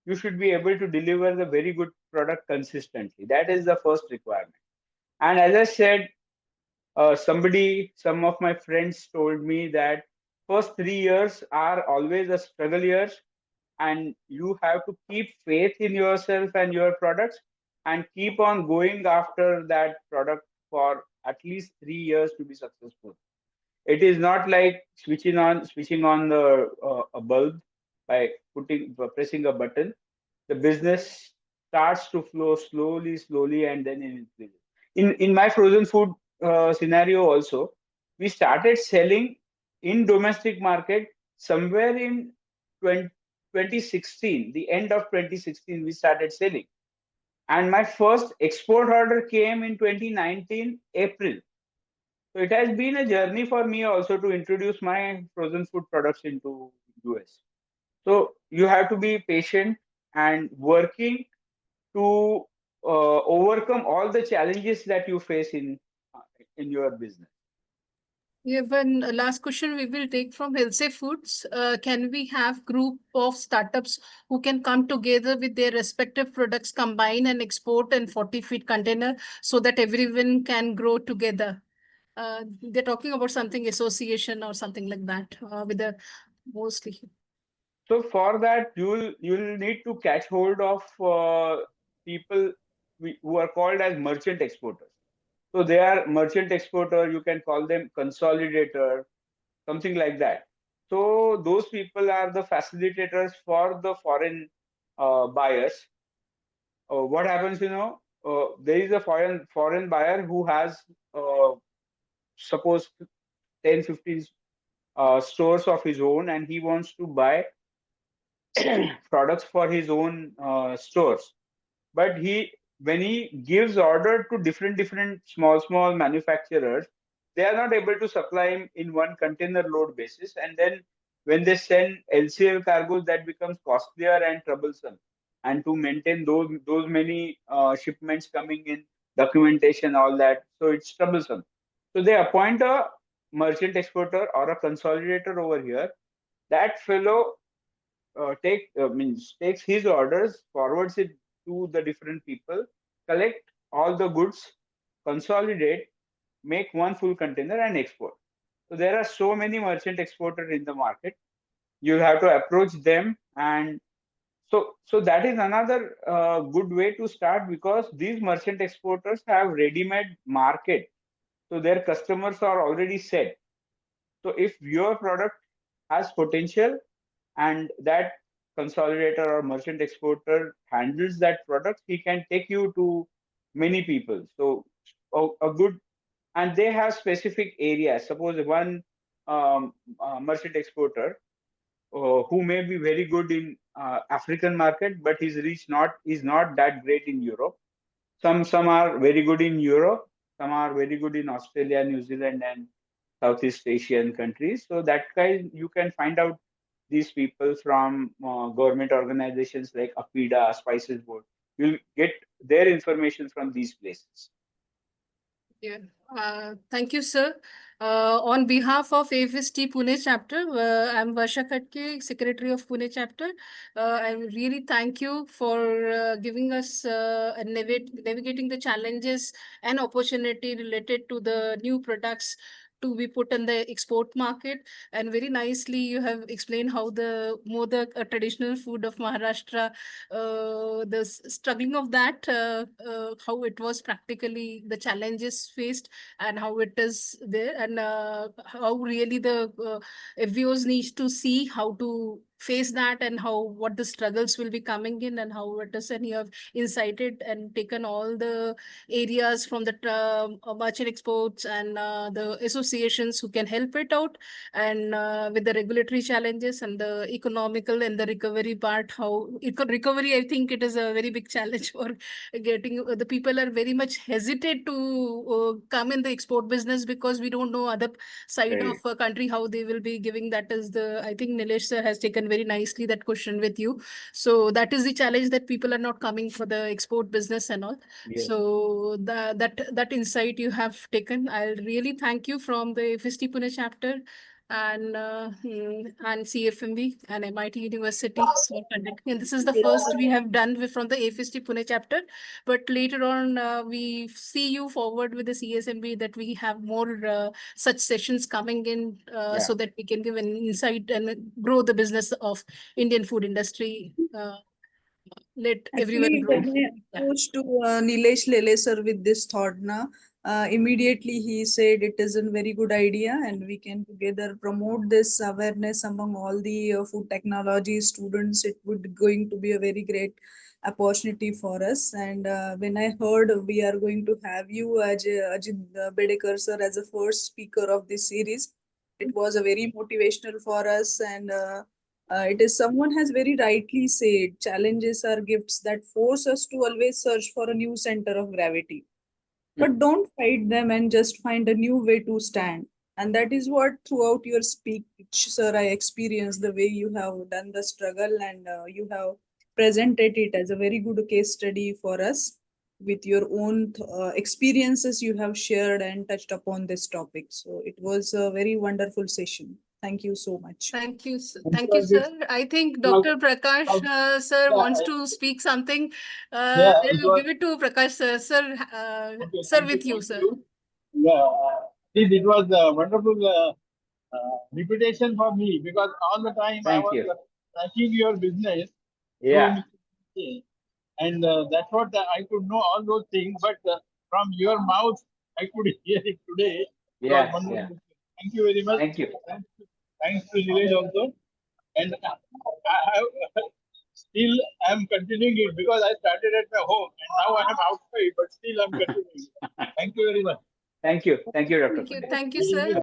You should be able to deliver the very good product consistently. That is the first requirement. And as I said, some of my friends told me that first 3 years are always a struggle years, and you have to keep faith in yourself and your products and keep on going after that product for at least 3 years to be successful. It is not like switching on the a bulb by pressing a button. The business starts to flow slowly, and then it increases. In my frozen food scenario also, we started selling in domestic market somewhere in 2016. The end of 2016, we started selling, and my first export order came in 2019 April. So it has been a journey for me also to introduce my frozen food products into US. So you have to be patient and working to overcome all the challenges that you face in your business. We have one last question we will take from Healthy Foods. Can we have group of startups who can come together with their respective products, combine and export in 40-feet container so that everyone can grow together? They're talking about something association or something like that with the mostly. So for that, you'll need to catch hold of people who are called as merchant exporters. So they are merchant exporter. You can call them consolidator, something like that. So those people are the facilitators for the foreign buyers. What happens, there is a foreign buyer who has suppose 10, 15 stores of his own, and he wants to buy products for his own stores. But when he gives order to different small manufacturers, they are not able to supply him in one container load basis, and then when they send LCL cargoes, that becomes costlier and troublesome, and to maintain those many shipments coming in, documentation, all that, so it's troublesome. So they appoint a merchant exporter or a consolidator over here. That fellow takes his orders, forwards it to the different people, collect all the goods, consolidate, make one full container and export. So there are so many merchant exporters in the market. You have to approach them, and so that is another good way to start, because these merchant exporters have ready-made market, so their customers are already set. So if your product has potential and that consolidator or merchant exporter handles that product, he can take you to many people. So a good, and they have specific areas. Suppose one merchant exporter who may be very good in African market, but his reach is not that great in Europe. Some are very good in Europe, some are very good in Australia, New Zealand, and Southeast Asian countries. So that kind you can find out these people from government organizations like APIDA, Spices Board. You'll get their information from these places. Yeah. Thank you, sir. On behalf of AFST Pune chapter, I'm Varsha Khatke, Secretary of Pune chapter. I really thank you for giving us and navigating the challenges and opportunity related to the new products to be put in the export market. And very nicely you have explained how the modak, a traditional food of Maharashtra, the struggling of that, how it was practically the challenges faced and how it is there, and how really the FBOs needs to see how to face that and how what the struggles will be coming in and how it is. And you have incited and taken all the areas from the merchant exports and the associations who can help it out, and with the regulatory challenges and the economical and the recovery part, how recovery, I think it is a very big challenge for getting the people are very much hesitate to come in the export business because we don't know other side Right. of a country how they will be giving. That is the, I think Nilesh sir has taken very nicely that question with you. So that is the challenge, that people are not coming for the export business and all. Yes. So that insight you have taken, I'll really thank you from the FST Pune chapter and CFMB and MIT University for conducting. And this is the first we have done from the FST Pune chapter. But later on, we see you forward with the CSMB that we have more such sessions coming in Yeah. so that we can give an insight and grow the business of Indian food industry. Let everyone Actually, grow. when I Yeah. approached to Nilesh Lele sir with this thought, immediately he said it is a very good idea and we can together promote this awareness among all the food technology students. It would going to be a very great opportunity for us. And when I heard we are going to have you, Ajit Bedekar sir, as a first speaker of this series, it was a very motivational for us. And it is someone has very rightly said challenges are gifts that force us to always search for a new center of gravity, but don't fight them and just find a new way to stand. And that is what throughout your speech, sir, I experienced the way you have done the struggle, and you have presented it as a very good case study for us with your own experiences you have shared and touched upon this topic. So it was a very wonderful session. Thank you so much. Thank you, thank you, sir. I think Dr. Prakash sir wants to speak something. I'll give it to Prakash sir. Sir, with you, sir. Yeah, it was a wonderful reputation for me because all the time I Thank was you. tracking your business. Yeah. And that's what I could know all those things, but from your mouth, I could hear it today. It was Yeah. wonderful. Yeah. Thank you very much. Thank you. Thanks to Nilesh also. And still I'm continuing it because I started at my home and now I'm outside, but still I'm continuing. Thank you very much. Thank you. Thank you, Dr. Thank you, Pandey. thank you, sir.